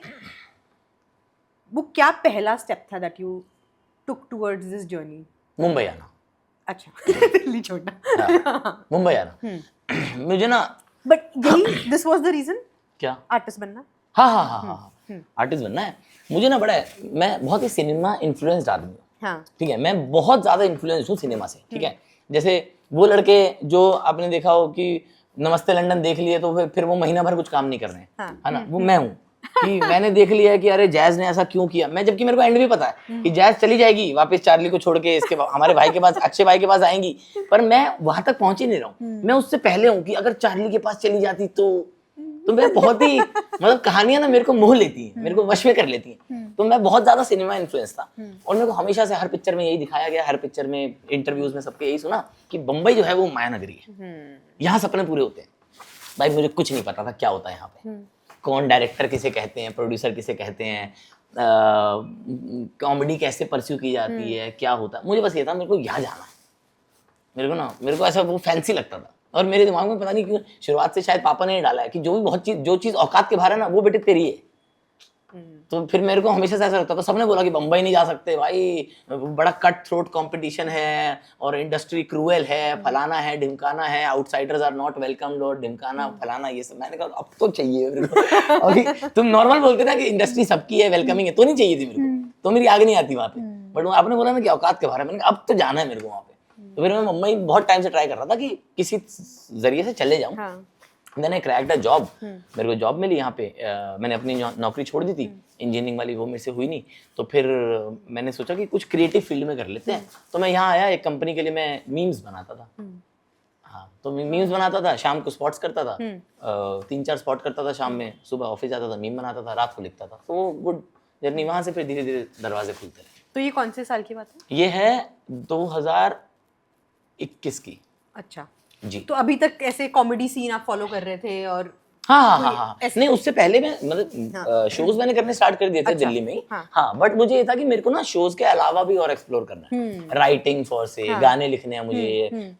वो क्या पहला स्टेप था that you took towards this journey? Mumbai आना। अच्छा दिल्ली छोड़ना मुंबई आना मुझे ना, बट यही दिस वाज द रीजन, क्या आर्टिस्ट बनना? हाँ आर्टिस्ट बनना है मुझे ना, बड़ा है। मैं बहुत ही सिनेमा इन्फ्लुएंस्ड आदमी हूँ, हाँ ठीक है। मैं बहुत ज्यादा इन्फ्लुएंस हूँ सिनेमा से, ठीक है। जैसे वो लड़के जो आपने देखा हो कि नमस्ते लंदन देख लिए तो फिर वो महीना भर कुछ काम नहीं कर रहे हैं, हाँ, है ना, वो मैं हूँ कि मैंने देख लिया है कि अरे जैज ने ऐसा क्यों किया, मैं जबकि मेरे को एंड भी पता है कि जैज चली जाएगी वापस चार्ली को छोड़ के, इसके हमारे भाई के पास, अक्षय भाई के पास आएंगी, पर मैं वहां तक पहुंच ही नहीं रहा हूँ। मैं उससे पहले हूँ कि अगर चार्ली के पास चली जाती तो मैं बहुत ही मतलब कहानियां ना मेरे को मोह लेती हैं, मेरे को वश में कर लेती हैं। तो मैं बहुत ज्यादा सिनेमा इन्फ्लुएंस था और मेरे को हमेशा से हर पिक्चर में यही दिखाया गया, हर पिक्चर में, इंटरव्यूज में सबके यही सुना कि बम्बई जो है वो माया नगरी है, यहाँ सपने पूरे होते हैं। भाई मुझे कुछ नहीं पता था क्या होता है यहाँ पे, कौन डायरेक्टर किसे कहते हैं, प्रोड्यूसर किसे कहते हैं, कॉमेडी कैसे परस्यू की जाती है, क्या होता है। मुझे बस ये था मेरे को यहाँ जाना है, मेरे को ऐसा वो फैंसी लगता था। और मेरे दिमाग में पता नहीं क्यों शुरुआत से शायद पापा ने डाला है कि जो चीज औकात के बाहर है ना वो बेटे तेरी है। तो फिर मेरे को हमेशा से ऐसा लगता था, सबने बोला कि बम्बई नहीं जा सकते भाई, बड़ा कट थ्रोट कंपटीशन है और इंडस्ट्री क्रूएल है, फलाना है ढिमकाना है, आउटसाइडर्स आर नॉट वेलकम, और ढिमकाना फलाना ये सब। मैंने कहा अब तो चाहिए मेरे को अभी तुम नॉर्मल बोलते ना कि इंडस्ट्री सबकी है, वेलकमिंग है, तो नहीं चाहिए थी मेरे को, तो मेरी आग नहीं आती वहाँ पे। बट आपने बोला ना कि औकात के बारे में, मैंने कहा अब तो जाना है मेरे को वहाँ पे। तो फिर मैं मुंबई बहुत टाइम से ट्राई कर रहा था कि किसी जरिए से चले जाऊँ। मैंने क्रैक्ड अ जॉब, मेरे को जॉब मिली यहाँ पे। मैंने अपनी नौकरी छोड़ दी थी इंजीनियरिंग वाली, वो मेरे से हुई नहीं, तो फिर मैंने सोचा कि कुछ क्रिएटिव फील्ड में कर लेते हैं। तो मैं यहाँ आया, एक कंपनी के लिए मैं मीम्स बनाता था। हाँ, तो मीम्स बनाता था, शाम को स्पॉट्स करता था, 3-4 स्पॉट करता था शाम में, सुबह ऑफिस जाता था, मीम बनाता था, रात को लिखता था। तो वो गुड जर्नी, वहाँ से फिर धीरे धीरे दरवाजे खुलते रहे। तो ये कौन से साल की बात है? ये है 2021 की। अच्छा जी। तो अभी तक ऐसे कॉमेडी सीन आप फॉलो कर रहे थे और हाँ नहीं, उससे पहले मैं मतलब शोज मैंने करने स्टार्ट कर दिए थे दिल्ली में ही। हाँ, बट मुझे ये था कि मेरे को ना शोज के अलावा भी और एक्सप्लोर करना है। राइटिंग फॉर से गाने लिखने हैं मुझे,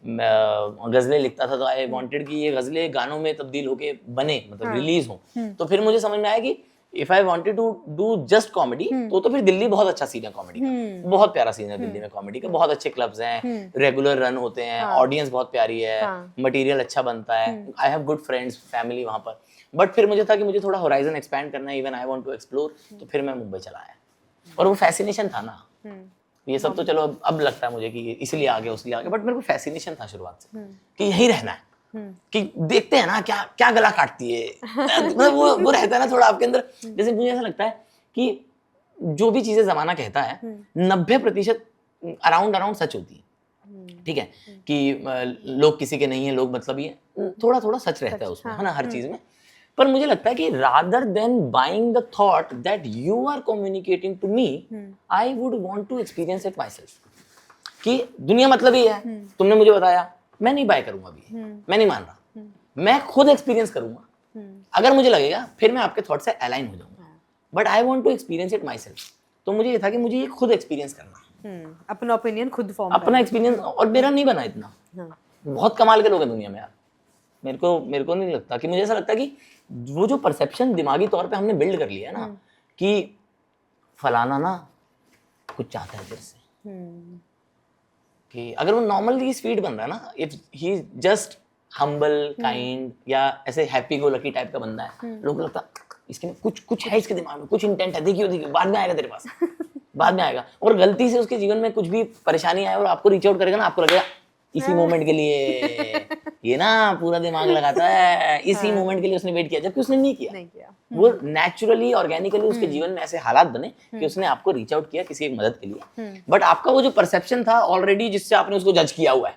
गजलें लिखता था, तो आई वांटेड कि ये गजलें गानों में तब्दील होके बने, मतलब रिलीज हो। तो फिर मुझे समझ में आया कि if I wanted to do just comedy तो फिर दिल्ली बहुत अच्छा सीन है कॉमेडी का, बहुत प्यारा सीन है दिल्ली में कॉमेडी का, बहुत अच्छे क्लब्स हैं, रेगुलर रन होते हैं, ऑडियंस बहुत प्यारी है, मटेरियल अच्छा बनता है, I have good friends, family वहाँ पर। बट फिर मुझे था कि मुझे थोड़ा होराइजन एक्सपैंड करना है, even I want to explore, तो फिर मैं मुंबई चला आया। और वो फैसिनेशन था ना, ये सब तो चलो अब लगता है मुझे कि इसलिए आ गया उसलिए आ गया, बट मेरे को फैसिनेशन था शुरुआत से कि यहीं रहना है, कि देखते हैं ना क्या क्या गला काटती है, मतलब वो रहता है ना थोड़ा आपके अंदर। जैसे मुझे ऐसा लगता है कि जो भी चीजें जमाना कहता है 90% अराउंड सच होती है, ठीक है, कि लोग किसी के नहीं है, लोग मतलब ये थोड़ा थोड़ा सच रहता है उसमें, है ना, हर चीज में। पर मुझे लगता है कि rather than buying the thought that you are communicating to me, I would want to experience it myself, कि दुनिया मतलब ही है, तुमने मुझे बताया, मैं नहीं बाय करूंगा अभी, मैं नहीं मान रहा, मैं खुद एक्सपीरियंस करूंगा, अगर मुझे लगेगा फिर मैं आपके थॉट से अलाइन हो जाऊंगा, but I want to experience it myself. तो मुझे ये था कि मुझे ये खुद एक्सपीरियंस करना, अपना ओपिनियन खुद फॉर्म, अपना एक्सपीरियंस। और मेरा नहीं बना इतना, बहुत कमाल के लोग हैं दुनिया में यार, मेरे को नहीं लगता, कि मुझे ऐसा लगता है कि वो जो परसेप्शन दिमागी तौर पे हमने बिल्ड कर लिया है ना, कि फलाना ना कुछ चाहता है तेरे से, कि अगर वो नॉर्मली स्वीट बन रहा है ना, if he just humble kind या ऐसे हैप्पी गो लकी टाइप का बंदा है, लोगों को लगता है इसके में कुछ है, इसके दिमाग में कुछ इंटेंट है, देखियो बाद में आएगा तेरे पास, बाद में आएगा। और गलती से उसके जीवन में कुछ भी परेशानी आए और आपको रीच आउट करेगा ना, आपको लगेगा इसी मोमेंट के लिए ये ना पूरा दिमाग लगाता है, इसी मोमेंट के लिए उसने वेट किया, जबकि उसने नहीं किया। वो नेचुरली ऑर्गेनिकली उसके जीवन में ऐसे हालात बने कि उसने आपको रीच आउट किया किसी एक मदद के लिए, बट आपका वो जो परसेप्शन था ऑलरेडी, जिससे आपने उसको जज किया हुआ है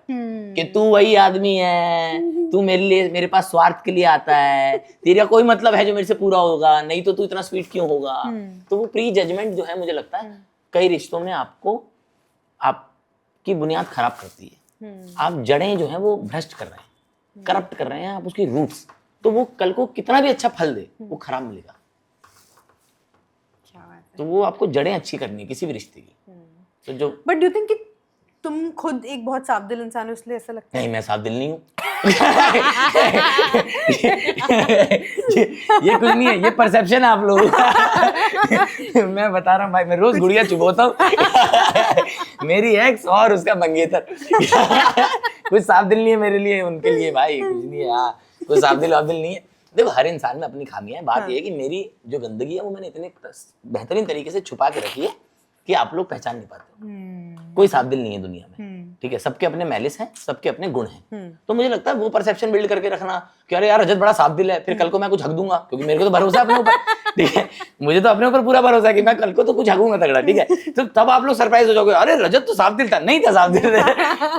कि तू वही आदमी है, तू मेरे लिए, मेरे पास स्वार्थ के लिए आता है, तेरा कोई मतलब है जो मेरे से पूरा होगा, नहीं तो तू इतना स्वीट क्यों होगा। तो वो प्री जजमेंट जो है, मुझे लगता है कई रिश्तों में आपको आपकी बुनियाद खराब करती है, आप जड़ें जो है वो भ्रष्ट कर रहे हैं, करप्ट कर रहे हैं आप उसकी रूट्स, तो वो कल को कितना भी अच्छा फल दे वो खराब मिलेगा। तो वो आपको जड़ें अच्छी करनी है किसी भी रिश्ते की। तो जो बट डू यू थिंक कि तुम खुद एक बहुत साफ दिल इंसान हो, इसलिए ऐसा लगता है? नहीं, मैं साफ दिल नहीं हूँ। ये कुछ नहीं है, ये परसेप्शन है आप लोगों का। मैं बता रहा हूँ भाई, मैं रोज गुड़िया चुभोता हूँ। मेरी एक्स और उसका मंगेतर। कुछ साफ दिल नहीं है मेरे लिए, उनके लिए भाई कुछ नहीं है। हाँ, कोई साफ दिल वाफ दिल नहीं है। देखो, हर इंसान में अपनी खामियां है। बात ये है कि मेरी जो गंदगी है वो मैंने इतने बेहतरीन तरीके से छुपा के रखी है कि आप लोग पहचान नहीं पाते। कोई साफ दिल नहीं है दुनिया में, ठीक है। सबके अपने मैलिस हैं, सबके अपने गुण हैं। तो मुझे लगता है वो परसेप्शन बिल्ड करके रखना कि अरे यार रजत बड़ा साफ दिल है, फिर कल को मैं कुछ हक दूंगा, क्योंकि मेरे को तो भरोसा है अपने ऊपर, ठीक है। मुझे तो अपने ऊपर पूरा भरोसा है कि मैं कल को तो कुछ हकूंगा तगड़ा, ठीक है। तो तब आप लोग सरप्राइज हो जाओगे, अरे रजत तो साफ दिल था। नहीं था साफ दिल।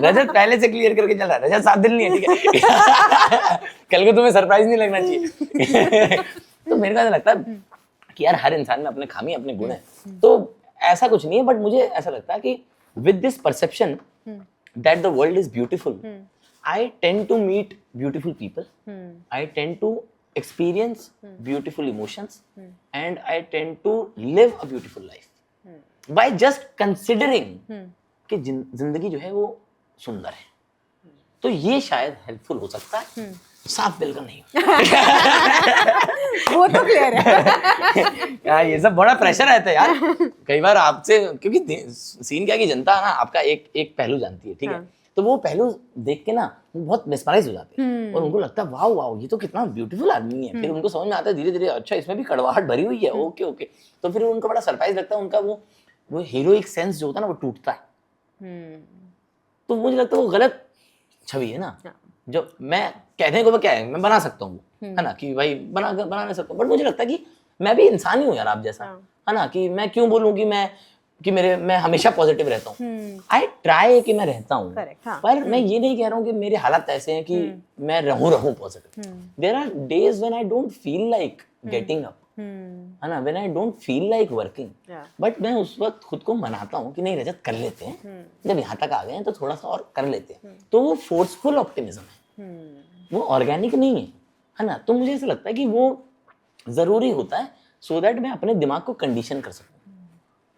रजत पहले से क्लियर करके चल रहा है, रजत साफ दिल नहीं है, ठीक है। कल को तुम्हें सरप्राइज नहीं लगना चाहिए। तो मेरे को ऐसा लगता है कि यार हर इंसान में अपने खामी, अपने गुण है। तो ऐसा कुछ नहीं है, बट मुझे ऐसा लगता है कि with this perception that the world is beautiful, I tend to meet beautiful people, I tend to experience beautiful emotions, and I tend to live a beautiful life by just considering कि जिंदगी जो है वो सुंदर है। तो ये शायद हेल्पफुल हो सकता है, साफ दिल का नहीं। वो तो क्लियर है। यार ये सब बड़ा प्रेशर रहता है यार कई बार आपसे, क्योंकि सीन क्या है कि जनता ना आपका एक पहलू जानती है, ठीक है। तो वो पहलू देख के ना बहुत मेस्मराइज हो जाते हैं और उनको लगता है वाओ वाओ ये तो कितना ब्यूटीफुल आदमी है। फिर उनको समझ में आता है धीरे धीरे, अच्छा इसमें भी कड़वाहट भरी हुई है, ओके ओके। तो फिर उनको बड़ा सरप्राइज लगता है, उनका वो हीरोइक सेंस जो होता है ना वो टूटता है। तो मुझे लगता है वो गलत छवि है ना, जो मैं कहने को क्या है, मैं बना सकता हूँ, है ना, कि भाई बना नहीं सकता, बट मुझे लगता है कि मैं भी इंसान ही हूँ यार आप जैसा, है ना, कि मैं क्यों बोलूँ कि मैं हमेशा पॉजिटिव रहता हूँ। आई ट्राई कि मैं रहता हूँ, पर मैं ये नहीं कह रहा हूँ कि मेरे हालात ऐसे हैं कि मैं रहूँ positive. There are days when I don't feel like getting up, है ना, when I don't feel like working, but मैं उस वक्त खुद को मनाता हूँ कि नहीं रजत कर लेते हैं, जब यहाँ तक आ गए हैं तो थोड़ा सा और कर लेते हैं। तो वो फोर्सफुल ऑप्टिमिज्म है, वो ऑर्गेनिक नहीं है। है ना। तो मुझे ऐसा लगता है कि वो जरूरी होता है सो दैट मैं अपने दिमाग को कंडीशन कर सकूं,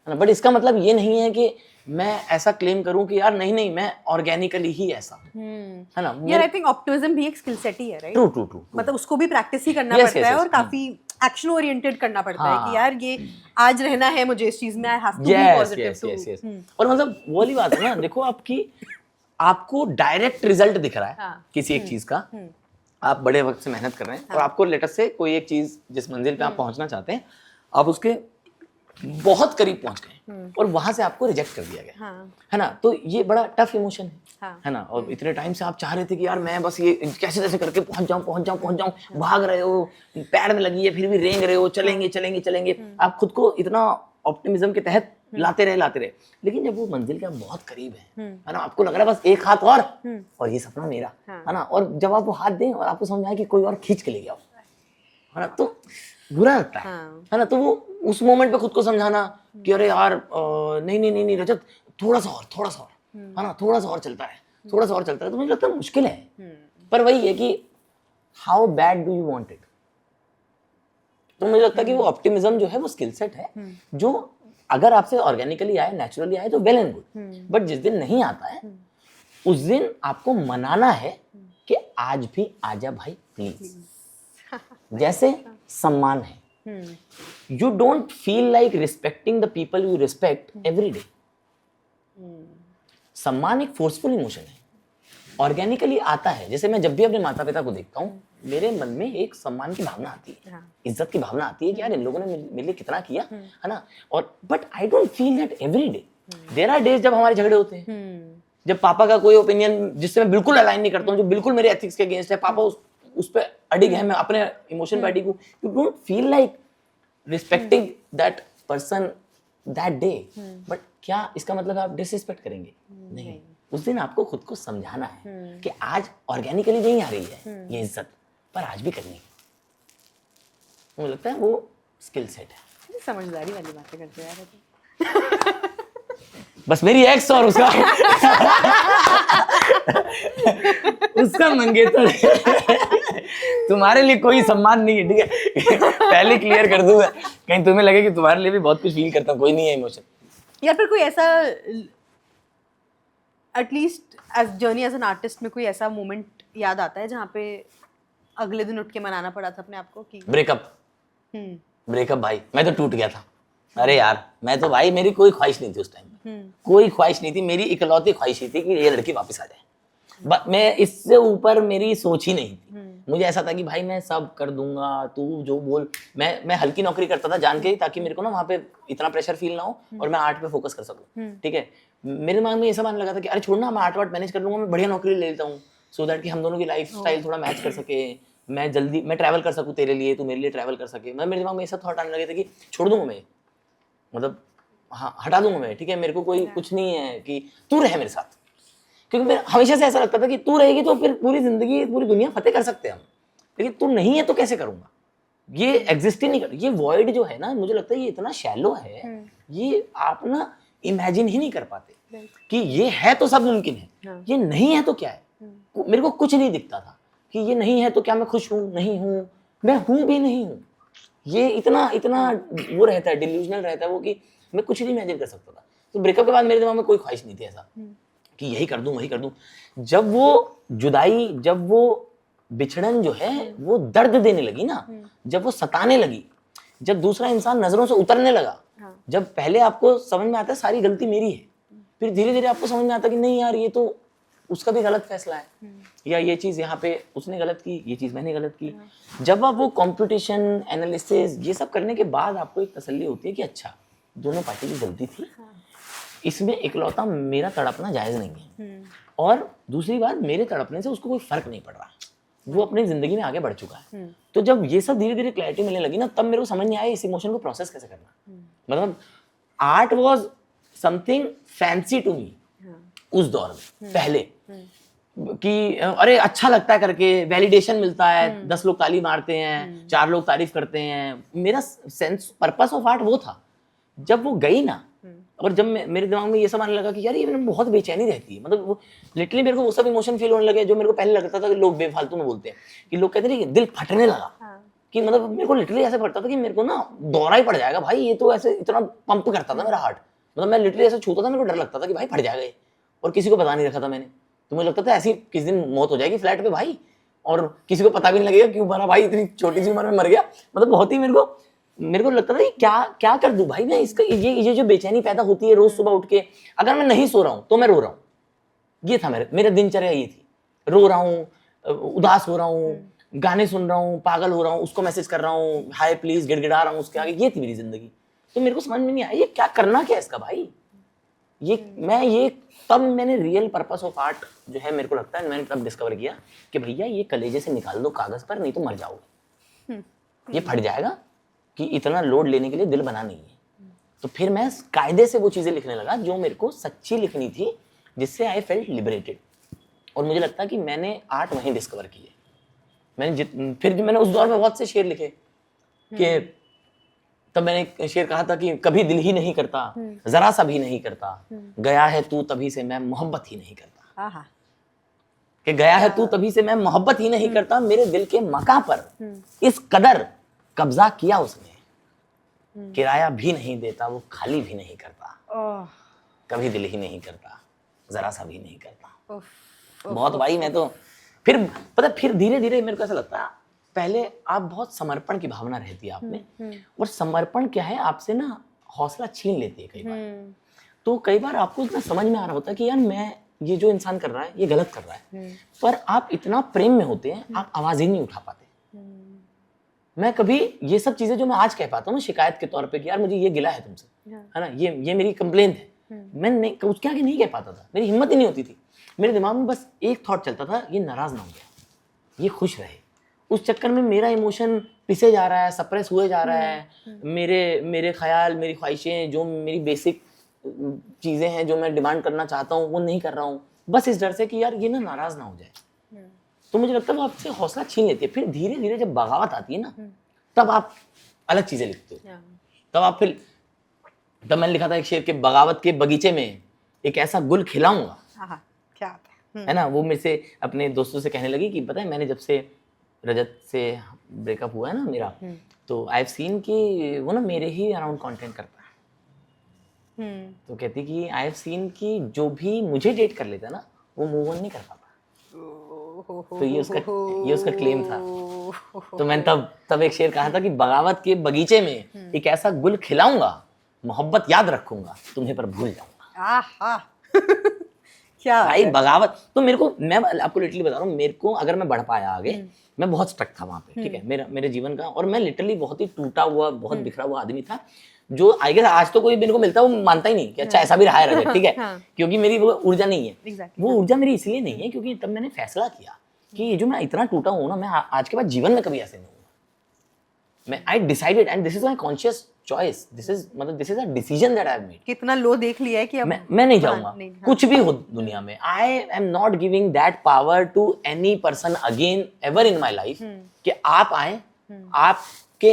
है ना। बट इसका मतलब ये नहीं है कि मैं ऐसा क्लेम करूं कि यार नहीं मैं ऑर्गेनिकली ही ऐसा हूं, है ना। यार आई थिंक ऑप्टिमिज्म भी एक स्किल सेट ही है, राइट? ट्रू मतलब उसको भी प्रैक्टिस ही करना Yes, पड़ता yes, है yes, और काफी एक्शन ओरिएंटेड करना पड़ता है हाँ। कि यार ये आज रहना है मुझे इस चीज में, I have to be yes positive yes too. Yes yes. और मतलब वो वाली बात है ना, देखो आपको डायरेक्ट रिजल्ट दिख रहा है हाँ। किसी एक चीज का, आप बड़े वक्त से मेहनत कर रहे हैं और आपको लेटर से कोई एक चीज जिस मंजिल पे आप पहुंचना चाहते हैं आप उसके बहुत करीब पहुंच गए और वहां से आपको रिजेक्ट कर दिया गया, है ना। तो ये बड़ा टफ इमोशन है ना। और इतने टाइम से आप चाह रहे थे कि यार मैं बस ये कैसे कैसे करके पहुंच जाऊं, भाग रहे हो, पैर में लगी है फिर भी रेंग रहे हो, चलेंगे। आप खुद को इतना ऑप्टिमिज्म के तहत लाते रहे, लेकिन जब वो मंजिल के बहुत करीब है ना, आपको लग रहा है बस एक हाथ और ये सपना मेरा, है ना। और जब आप वो हाथ दें और आपको समझ आए कि कोई और खींच के ले गया, है ना, तो बुरा लगता है ना। तो वो उस मोमेंट पे खुद को समझाना कि अरे यार नहीं रजत, थोड़ा सा और, है ना, थोड़ा सा और चलता है, तो मुझे लगता है मुश्किल है। पर वही है कि how bad do you want it. तो मुझे लगता है कि वो ऑप्टिमिज्म जो है वो स्किल सेट है जो अगर आपसे ऑर्गेनिकली आए, नेचुरली आए तो वेल एंड गुड। बट जिस दिन नहीं आता है उस दिन आपको मनाना है कि आज भी आजा भाई प्लीज। जैसे सम्मान है, you don't feel like respecting the people you respect every day. सम्मान एक फोर्सफुल इमोशन है, ऑर्गेनिकली आता है। जैसे मैं जब भी अपने माता पिता को देखता हूँ मेरे मन में एक सम्मान की भावना आती है, इज्जत की भावना आती है कि यार इन लोगों ने मेरे लिए कितना किया, है ना। और but I don't feel that every day. There are days जब हमारे झगड़े होते हैं, जब पापा का कोई ओपिनियन जिससे मैं बिल्कुल अलाइन नहीं करता हूँ, जो बिल्कुल मेरे एथिक्स के अगेंस्ट है, पापा उस पे अडिग है, मैं अपने इमोशन पे अडिग हूँ, you don't feel like respecting that person that day. But क्या इसका मतलब आप डिसरिस्पेक्ट करेंगे? नहीं। उस दिन आपको खुद को समझाना है कि आज ऑर्गेनिकली नहीं आ रही है ये इज्जत, पर आज भी करनी है। मुझे लगता है वो स्किल सेट है। समझदारी वाली बातें करते हैं यार। बस मेरी एक्स और उसका मंगेतर तुम्हारे लिए कोई सम्मान नहीं है, ठीक है। पहले क्लियर कर दूं, कहीं तुम्हें लगे कि तुम्हारे लिए भी बहुत कुछ फील करता हूं, कोई नहीं है इमोशन। यार फिर कोई ऐसा at least as journey as an artist में कोई ऐसा मोमेंट याद आता है जहाँ पे अगले दिन उठ के मनाना पड़ा था अपने आप को कि ब्रेकअप भाई, मैं तो टूट गया था। अरे यार मैं तो भाई, मेरी कोई ख्वाहिश नहीं थी उस टाइम, कोई ख्वाहिश नहीं थी। मेरी इकलौती ख्वाहिश ही थी कि ये लड़की वापस आ जाए। मैं इससे ऊपर मेरी सोच ही नहीं थी। मुझे ऐसा था कि भाई मैं सब कर दूंगा, तू जो बोल। मैं हल्की नौकरी करता था जान के, ताकि मेरे को ना वहाँ पे इतना प्रेशर फील ना हो और मैं आर्ट पे फोकस कर सकूं, ठीक है। मेरे दिमाग में ऐसा मानने लगा था कि अरे छोड़ना, मैं आर्ट मैनेज कर लूंगा, मैं बढ़िया नौकरी ले लेता हूँ, सो दैट कि हम दोनों की लाइफ स्टाइल थोड़ा मैच कर सके, मैं जल्दी मैं ट्रैवल कर सकूँ तेरे लिए, तू मेरे लिए ट्रैवल कर सके। मेरे दिमाग में ऐसा थॉट आने लगे थे कि छोड़ दूंगा मैं, मतलब हाँ हटा दूंगा मैं, ठीक है। मेरे को कोई कुछ नहीं है कि तू रहे मेरे साथ, क्योंकि मेरे हमेशा से ऐसा लगता था कि तू रहेगी तो फिर पूरी जिंदगी पूरी दुनिया फतेह कर सकते हैं हम, लेकिन तू नहीं है तो कैसे करूंगा। ये एग्जिस्ट ही नहीं कर, ये वॉइड जो है ना, मुझे लगता है ये इतना शैलो है, ये आप ना इमेजिन ही नहीं कर पाते कि ये है तो सब मुमकिन है, ये नहीं है तो क्या है। मेरे को कुछ नहीं दिखता था कि ये नहीं है तो क्या मैं खुश हूँ, नहीं हूँ, मैं हूँ भी नहीं हूँ। ये इतना इतना वो रहता है, डिल्यूजनल रहता है वो, कि मैं कुछ नहीं इमेजिन कर सकता था। तो ब्रेकअप के बाद मेरे दिमाग में कोई ख्वाहिश नहीं थी ऐसा कि यही कर दूं वही कर दूं। जब वो जुदाई, जब वो बिछड़न जो है वो दर्द देने लगी ना, जब वो सताने लगी, जब दूसरा इंसान नजरों से उतरने लगा, जब पहले आपको समझ में आता है सारी गलती मेरी है, फिर धीरे धीरे आपको समझ में आता है कि नहीं यार ये तो उसका भी गलत फैसला है, या ये चीज यहाँ पे उसने गलत की, ये चीज मैंने गलत की। जब आप वो कॉम्पिटिशन, एनालिसिस, ये सब करने के बाद आपको एक तसल्ली होती है कि अच्छा दोनों पार्टी की गलती थी, इसमें इकलौता मेरा तड़पना जायज नहीं है। और दूसरी बात, मेरे तड़पने से उसको कोई फर्क नहीं पड़ रहा, वो अपनी जिंदगी में आगे बढ़ चुका है। तो जब ये सब धीरे धीरे क्लैरिटी मिलने लगी ना, तब मेरे को समझ नहीं आया इस इमोशन को प्रोसेस कैसे करना। मतलब art was something fancy to me उस दौर में, पहले कि अरे अच्छा लगता है करके, वैलिडेशन मिलता है, 10 लोग ताली मारते हैं, 4 लोग तारीफ करते हैं। मेरा सेंस पर्पस ऑफ आर्ट वो था। जब वो गई ना, और जब मेरे दिमाग में ये सब आने लगा कि यार ये मेरे में बहुत बेचैनी रहती है, मतलब वो लिटरली मेरे को वो सब इमोशन फील होने लगे जो मेरे को पहले लगता था कि लोग बेफालतू में बोलते हैं, कि लोग कहते हैं कि दिल फटने लगा। कि मतलब मेरे को लिटरली ऐसा पड़ता था कि मेरे को ना दौरा ही पड़ जाएगा भाई, ये तो ऐसे इतना पंप करता था मेरा हार्ट, मतलब मैं लिटरली ऐसे छूता था, मेरे को डर लगता था कि भाई फट जाएगा ये, और किसी को बता नहीं रखा था मैंने, तो मुझे लगता था ऐसी किसी दिन मौत हो जाएगी फ्लैट पे भाई, और किसी को पता भी नहीं लगेगा क्यों मरा भाई, इतनी छोटी सी उम्र में मर गया। मतलब बहुत ही मेरे को लगता था कि क्या क्या कर दूं भाई मैं इसका, ये जो बेचैनी पैदा होती है रोज सुबह उठ के, अगर मैं नहीं सो रहा हूं तो मैं रो रहा हूं, ये था मेरा दिनचर्या, ये थी, रो रहा हूँ, उदास हो रहा हूँ, गाने सुन रहा हूँ, पागल हो रहा हूँ, उसको मैसेज कर रहा हूँ, हाय प्लीज गिड़गिड़ा रहा हूँ उसके आगे, ये थी मेरी जिंदगी। तो मेरे को समझ में नहीं आया ये क्या करना क्या है इसका भाई, ये तब मैंने रियल पर्पस ऑफ आर्ट जो है मेरे को लगता है मैंने तब डिस्कवर किया कि भैया ये कलेजे से निकाल दो कागज पर, नहीं तो मर जाओगे, ये फट जाएगा, कि इतना लोड लेने के लिए दिल बना नहीं है। तो फिर मैं कायदे से वो चीजें लिखने लगा जो मेरे को सच्ची लिखनी थी, जिससे आई फेल्ट लिबरेटेड। और मुझे लगता है कि मैंने आर्ट वहीं डिस्कवर की है। मैंने उस दौर में बहुत से शेर लिखे कि तब मैंने एक शेर कहा था कि कभी दिल ही नहीं करता, जरा सा भी नहीं करता, गया है तू तभी से मैं मोहब्बत ही नहीं करता, कि गया है तू तभी से मैं मोहब्बत ही नहीं करता, मेरे दिल के मकां पर इस कदर कब्जा किया उसने, किराया भी नहीं देता, वो खाली भी नहीं करता, कभी दिल ही नहीं करता, जरा सा भी नहीं करता। बहुत भाई मैं तो फिर पता, फिर धीरे धीरे मेरे को ऐसा लगता है, पहले आप बहुत समर्पण की भावना रहती है आप में, और समर्पण क्या है, आपसे ना हौसला छीन लेती है कई बार। तो कई बार आपको इतना समझ में आ रहा होता है कि यार मैं ये जो इंसान कर रहा है ये गलत कर रहा है, पर आप इतना प्रेम में होते हैं आप आवाज ही नहीं उठा पाते। मैं कभी ये सब चीजें जो मैं आज कह पाता हूँ शिकायत के तौर पे कि यार मुझे ये गिला है तुमसे, है ना, ये मेरी कंप्लेंट है, मैं नहीं उसके आगे नहीं कह पाता था, मेरी हिम्मत ही नहीं होती थी। मेरे दिमाग में बस एक थॉट चलता था, ये नाराज ना हो जाए, ये खुश रहे। उस चक्कर में मेरा इमोशन पिसे जा रहा है, सप्रेस हुए जा रहा है, मेरे ख्याल, मेरी ख्वाहिशें, जो मेरी बेसिक चीजें हैं जो मैं डिमांड करना चाहता हूँ वो नहीं कर रहा हूँ, बस इस डर से कि यार ये ना नाराज ना हो जाए। तो मुझे लगता है वो आपसे हौसला छीन लेती है। फिर धीरे धीरे जब बगावत आती है ना, तब आप अलग चीजें लिखते हो। तब मैंने लिखा था एक शेर के, बगावत के बगीचे में एक ऐसा गुल खिलाऊंगा, क्या आता है ना। वो मेरे से अपने दोस्तों से कहने लगी कि पता है मैंने जब से रजत से ब्रेकअप हुआ है ना मेरा, तो आई हैव सीन कि वो ना मेरे ही अराउंड कंटेंट करता है। तो कहती कि आई हैव सीन कि जो भी मुझे डेट कर लेता है ना वो मूव ऑन नहीं कर पाता। तो ये उसका क्लेम था। तो मैंने तब एक शेर कहा था कि बगावत के बगीचे में एक ऐसा गुल खिलाऊंगा, मोहब्बत याद रखूंगा, तुम्हें पर भूल जाऊंगा। क्या भाई बगावत तो मैं आपको लिटरली बता रहा हूँ, मेरे को अगर मैं बढ़ पाया आगे, मैं बहुत स्ट्रक था वहां पे, ठीक है, मेरे जीवन का, और मैं लिटरली बहुत ही टूटा हुआ, बहुत बिखरा हुआ आदमी था, जो आई गेस आज तो कोई मेरे को मिलता है वो मानता ही नहीं कि अच्छा ऐसा भी रहा है रजत, ठीक है। क्योंकि मेरी वो ऊर्जा नहीं है, वो ऊर्जा मेरी इसलिए नहीं है क्योंकि तब मैंने फैसला किया कि ये जो मैं इतना टूटा हूँ ना, मैं आज के बाद जीवन में कभी ऐसे नहीं हूँ। मैं I decided and this is my conscious choice, this is a decision that I have made. कितना लो देख लिया है कि अब मैं नहीं जाऊंगा, कुछ भी हो दुनिया में, I am not giving that power to any person again ever in my life कि आप आए, आपके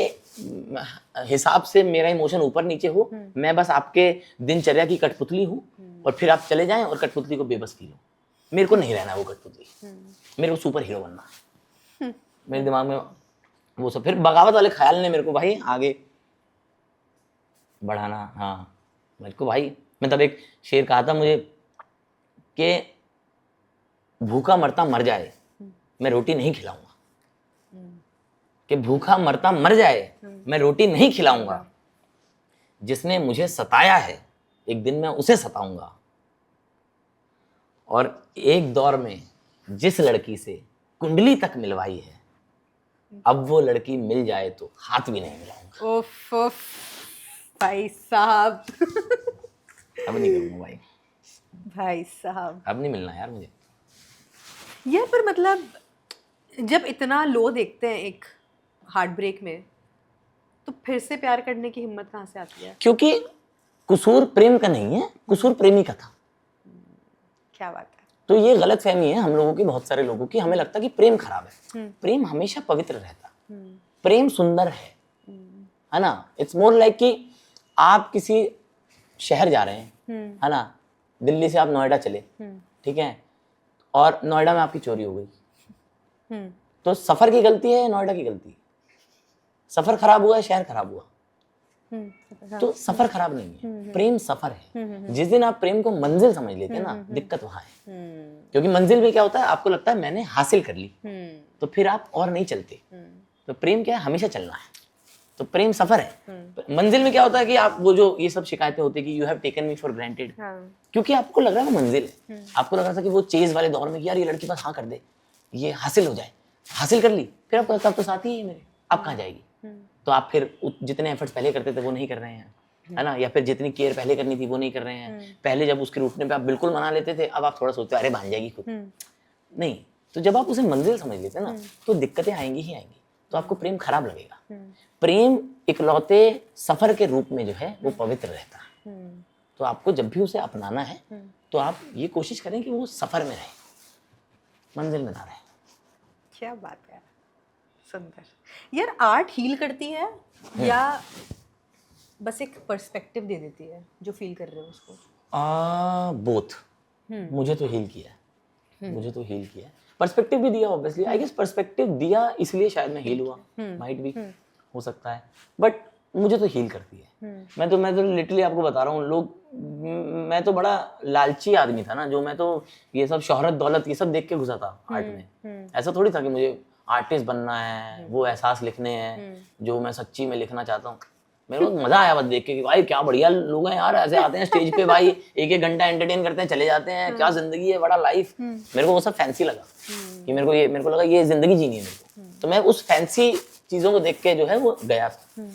हिसाब से मेरा इमोशन ऊपर नीचे हो, मैं बस आपके दिनचर्या की कठपुतली हूँ, और फिर आप चले जाएं और कठपुतली को बेबस फील हो। मेरे को नहीं रहना वो कठपुतली, मेरे को सुपर हीरो बनना है। मेरे दिमाग में वो सब, फिर बगावत वाले ख्याल ने मेरे को भाई आगे बढ़ाना। हाँ मेरे को भाई, मैं तब एक शेर कहा था मुझे कि भूखा मरता मर जाए मैं रोटी नहीं खिलाऊंगा, कि भूखा मरता मर जाए मैं रोटी नहीं खिलाऊंगा, जिसने मुझे सताया है एक दिन मैं उसे सताऊंगा, और एक दौर में जिस लड़की से कुंडली तक मिलवाई है, अब वो लड़की मिल जाए तो हाथ भी नहीं मिलाऊंगा। उफ भाई साहब अब नहीं करूंगा भाई साहब, अब नहीं मिलना यार मुझे। ये पर मतलब जब इतना लो देखते हैं एक हार्ट ब्रेक में, तो फिर से प्यार करने की हिम्मत कहाँ से आती है? क्योंकि कसूर प्रेम का नहीं है, कसूर प्रेमी का था। क्या बात है। तो ये गलत फहमी है हम लोगों की, बहुत सारे लोगों की, हमें लगता है कि प्रेम खराब है। प्रेम हमेशा पवित्र रहता, प्रेम सुंदर है ना। इट्स मोर लाइक कि आप किसी शहर जा रहे हैं, है ना, दिल्ली से आप नोएडा चले, ठीक है, और नोएडा में आपकी चोरी हो गई, तो सफर की गलती है या नोएडा की गलती है? सफर खराब हुआ है, शहर खराब हुआ, तो सफर खराब नहीं है, प्रेम सफर है। जिस दिन आप प्रेम को मंजिल समझ लेते हैं ना, दिक्कत वहां है। क्योंकि मंजिल में क्या होता है, आपको लगता है मैंने हासिल कर ली, तो फिर आप और नहीं चलते। तो प्रेम क्या है, हमेशा चलना है, तो प्रेम सफर है। मंजिल में क्या होता है कि आप वो जो ये सब शिकायतें होती है कि you have taken me for granted, क्योंकि आपको लग रहा है वो मंजिल है, आपको लग रहा था कि वो चेज वाले दौर में कि यार ये लड़की बस हाँ कर दे, ये हासिल हो जाए, हासिल कर ली, फिर आपको लगता है अब तो साथी ही है मेरे, अब कहाँ जाएगी? तो आप फिर जितने एफर्ट्स पहले करते थे वो नहीं कर रहे हैं, है ना, या फिर जितनी केयर पहले करनी थी वो नहीं कर रहे हैं। पहले जब उसके रूठने पे आप बिल्कुल मना लेते थे, अब आप थोड़ा सोचते हो अरे भान जाएगी खुद, नहीं। तो जब आप उसे मंजिल समझ लेते हैं ना, तो दिक्कतें आएंगी ही आएंगी, तो आपको प्रेम खराब लगेगा। प्रेम इकलौते सफर के रूप में जो है वो पवित्र रहता है। तो आपको जब भी उसे अपनाना है तो आप ये कोशिश करें कि वो सफर में रहे, मंजिल में ना रहे। क्या बात है, सुंदर। यार आर्ट हील करती है या बस एक पर्सपेक्टिव दे देती है जो फील कर रहे हो उसको? बोथ। मुझे तो हील किया है, मुझे तो हील किया है, पर्सपेक्टिव भी दिया ऑब्वियसली। आई गेस पर्सपेक्टिव दिया इसलिए शायद मैं हील हुआ, माइट भी हो सकता है, बट मुझे तो हील करती है। मैं तो लिटरली आपको बता रहा हूँ, मैं तो बड़ा लालची आदमी था ना, जो मैं तो ये सब शोहरत दौलत ये सब देख के घुसा था आर्ट में। ऐसा थोड़ी था कि मुझे आर्टिस्ट बनना है, वो एहसास लिखने हैं जो मैं सच्ची में लिखना चाहता हूँ। मेरे को मजा आया बस देख के कि भाई क्या बढ़िया लोग हैं यार, ऐसे आते हैं स्टेज पे भाई, एक घंटा एंटरटेन करते हैं चले जाते हैं, क्या जिंदगी है, बड़ा लाइफ। मेरे को वो सब फैंसी लगा कि मेरे को लगा ये जिंदगी जीनी है मेरे को, तो मैं उस फैंसी चीजों को देख के जो है वो गया था।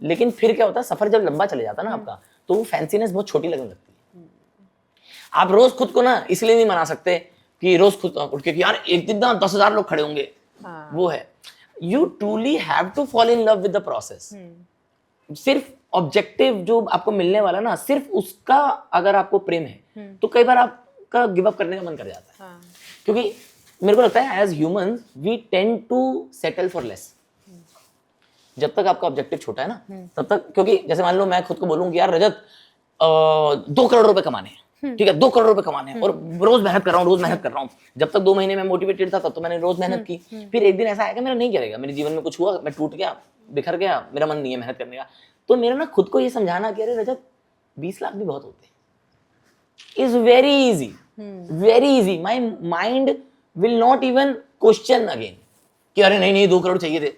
लेकिन फिर क्या होता है, सफर जब लंबा चले जाता है ना आपका, तो वो फैंसीनेस बहुत छोटी लगने लगती है। आप रोज खुद को ना इसलिए नहीं मना सकते कि रोज खुद उठ के कि यार एक दिन ना 10,000 लोग खड़े होंगे, वो है। You truly have to fall in love with the process. सिर्फ ऑब्जेक्टिव जो आपको मिलने वाला ना, सिर्फ उसका अगर आपको प्रेम है तो कई बार आपका गिव अप करने का मन कर जाता है। क्योंकि मेरे को लगता है as humans we tend to settle for less. जब तक आपका ऑब्जेक्टिव छोटा है ना तब तक, क्योंकि जैसे मान लो मैं खुद को बोलूं कि यार रजत 2 करोड़ रुपए कमाने हैं, ठीक है, 2 करोड़ रुपए कमाने हैं और रोज मेहनत कर रहा हूँ। जब तक 2 महीने में मोटिवेटेड था तब तो मैंने रोज मेहनत की। फिर एक दिन ऐसा आएगा मेरा नहीं करेगा, मेरे जीवन में कुछ हुआ, मैं टूट गया, बिखर गया, मेरा मन नहीं है मेहनत करने का, तो मेरा ना खुद को ये समझाना कि अरे रजत 20 लाख भी बहुत होते हैं, is very easy. My mind will not even question again कि अरे नहीं 2 करोड़ चाहिए थे,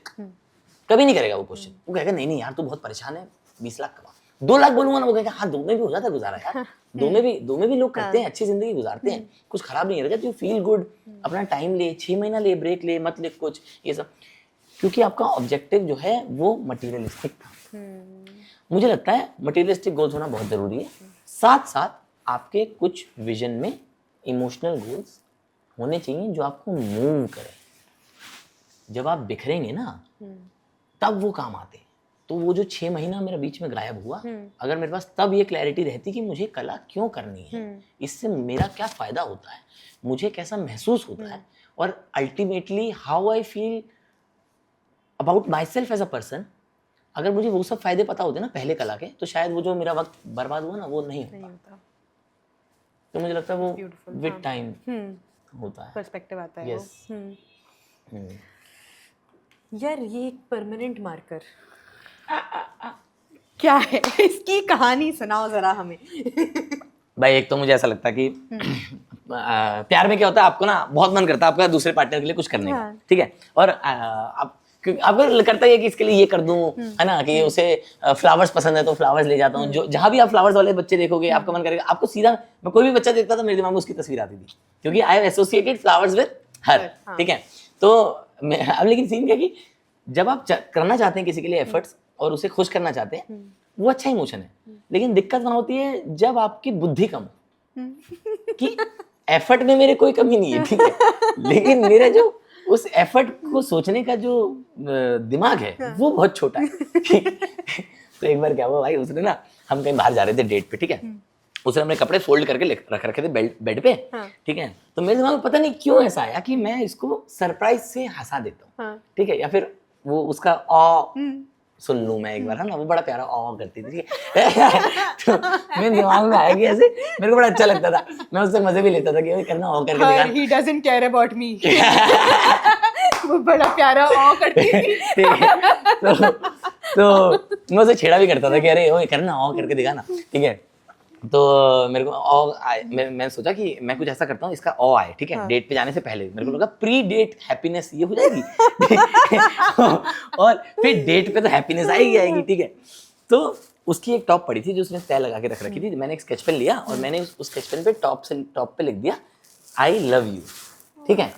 कभी नहीं करेगा वो क्वेश्चन। वो कहेगा नहीं यार तू बहुत परेशान है, 20 लाख कमा। 2 लाख बोलूंगा ना, वो कहेगा हाँ 2 में भी हो जाता है गुजारा यार, 2 में भी लोग करते हैं, अच्छी जिंदगी गुजारते हैं, कुछ खराब नहीं है। यू फील गुड, अपना टाइम ले, 6 महीना ले, ब्रेक ले, मत ले कुछ ये सब, क्योंकि आपका ऑब्जेक्टिव जो है वो मटेरियलिस्टिक था। मुझे लगता है मटेरियलिस्टिक गोल्स होना बहुत जरूरी है, साथ साथ आपके कुछ विजन में इमोशनल गोल्स होने चाहिए जो आपको मूव करें। जब आप बिखरेंगे ना तब वो काम आते हैं। तो वो जो 6 महीना मेरा बीच में गायब हुआ, अगर मेरे पास तब ये क्लैरिटी रहती कि मुझे कला क्यों करनी है, इससे मेरा क्या फायदा होता है, मुझे कैसा महसूस होता है, और ultimately how I feel about myself as a person, अगर मुझे वो सब फायदे पता होते ना पहले कला के, तो शायद वो जो मेरा वक्त बर्बाद हुआ ना वो नहीं होता। तो मुझे लगता है वो विद टाइम होता है, पर्सपेक्टिव आता है। यस। यार ये एक परमानेंट मार्कर क्या है, इसकी कहानी सुनाओ जरा हमें। भाई एक तो मुझे ऐसा लगता है कि प्यार में क्या होता है, आपको ना बहुत मन करता है आपका दूसरे पार्टनर के लिए कुछ करने का, ठीक है, और आपको करता है कि इसके लिए ये कर दूं, है ना, कि उसे फ्लावर्स पसंद है तो फ्लावर्स ले जाता हूँ। जो जहां भी आप फ्लावर्स वाले बच्चे देखोगे आपका मन करेगा, आपको सीधा, मैं कोई भी बच्चा देखता था मेरे दिमाग में उसकी तस्वीर आती थी, क्योंकि I have associated flowers with her, ठीक है। तो अब लेकिन सीन क्या कि जब आप करना चाहते हैं किसी के लिए एफर्ट्स और उसे खुश करना चाहते हैं, वो अच्छा इमोशन है, लेकिन दिक्कत वहां होती है जब आपकी बुद्धि कम हो कि एफर्ट में मेरे कोई कमी नहीं है, ठीक है, लेकिन मेरा जो उस एफर्ट को सोचने का जो दिमाग है वो बहुत छोटा है। तो एक बार क्या हुआ भाई, उसने ना, हम कहीं बाहर जा रहे थे डेट पे, ठीक है, उसने अपने कपड़े फोल्ड करके रख रखे थे बेड पे, ठीक है, तो मेरे दिमाग में पता नहीं क्यों ऐसा आया कि मैं इसको सरप्राइज से हंसा देता हूँ, ठीक है, या फिर वो उसका सुन लूं मैं एक बार, है ना। वो बड़ा प्यारा ऑ करती थी, ठीक है। तो मेरे दिमाग में आया कि ऐसे मेरे को बड़ा अच्छा लगता था, मैं उससे मजे भी लेता था कि करना ऑ करके दिखाना। He doesn't care about me. वो बड़ा प्यारा ऑ करती थी। ठीक है, तो मैं उसे छेड़ा भी करता था कि अरे ओए करना ऑ करके दिखाना, ठीक है। तो मेरे को ऑ आए, मैंने सोचा कि मैं कुछ ऐसा करता हूँ इसका ऑ आए, ठीक है। डेट पे जाने से पहले मेरे को लगा प्री डेट हैप्पीनेस ये हो जाएगी। और फिर डेट पे तो हैप्पीनेस आएगी आएगी, ठीक है। तो उसकी एक टॉप पड़ी थी जो उसने तय लगा के रख रखी थी। मैंने एक स्केच पेन लिया और मैंने उस स्केच पेन पे टॉप पे लिख दिया आई लव यू, ठीक है।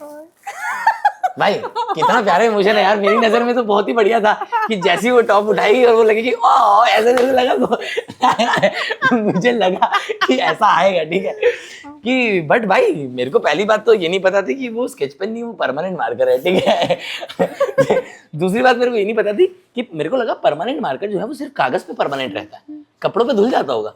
भाई कितना प्यारा इमोशन है यार, मेरी नजर में तो बहुत ही बढ़िया था कि जैसी वो टॉप उठाएगी और वो लगेगी ओह, ऐसे लगा मुझे लगा कि ऐसा आएगा, ठीक है। कि बट भाई मेरे को पहली बात तो ये नहीं पता थी कि वो स्केच पेन नहीं, वो परमानेंट मार्कर है, ठीक है। दूसरी बात मेरे को ये नहीं पता थी कि मेरे को लगा परमानेंट मार्कर जो है वो सिर्फ कागज पे परमानेंट रहता है, कपड़ों पे धुल जाता होगा।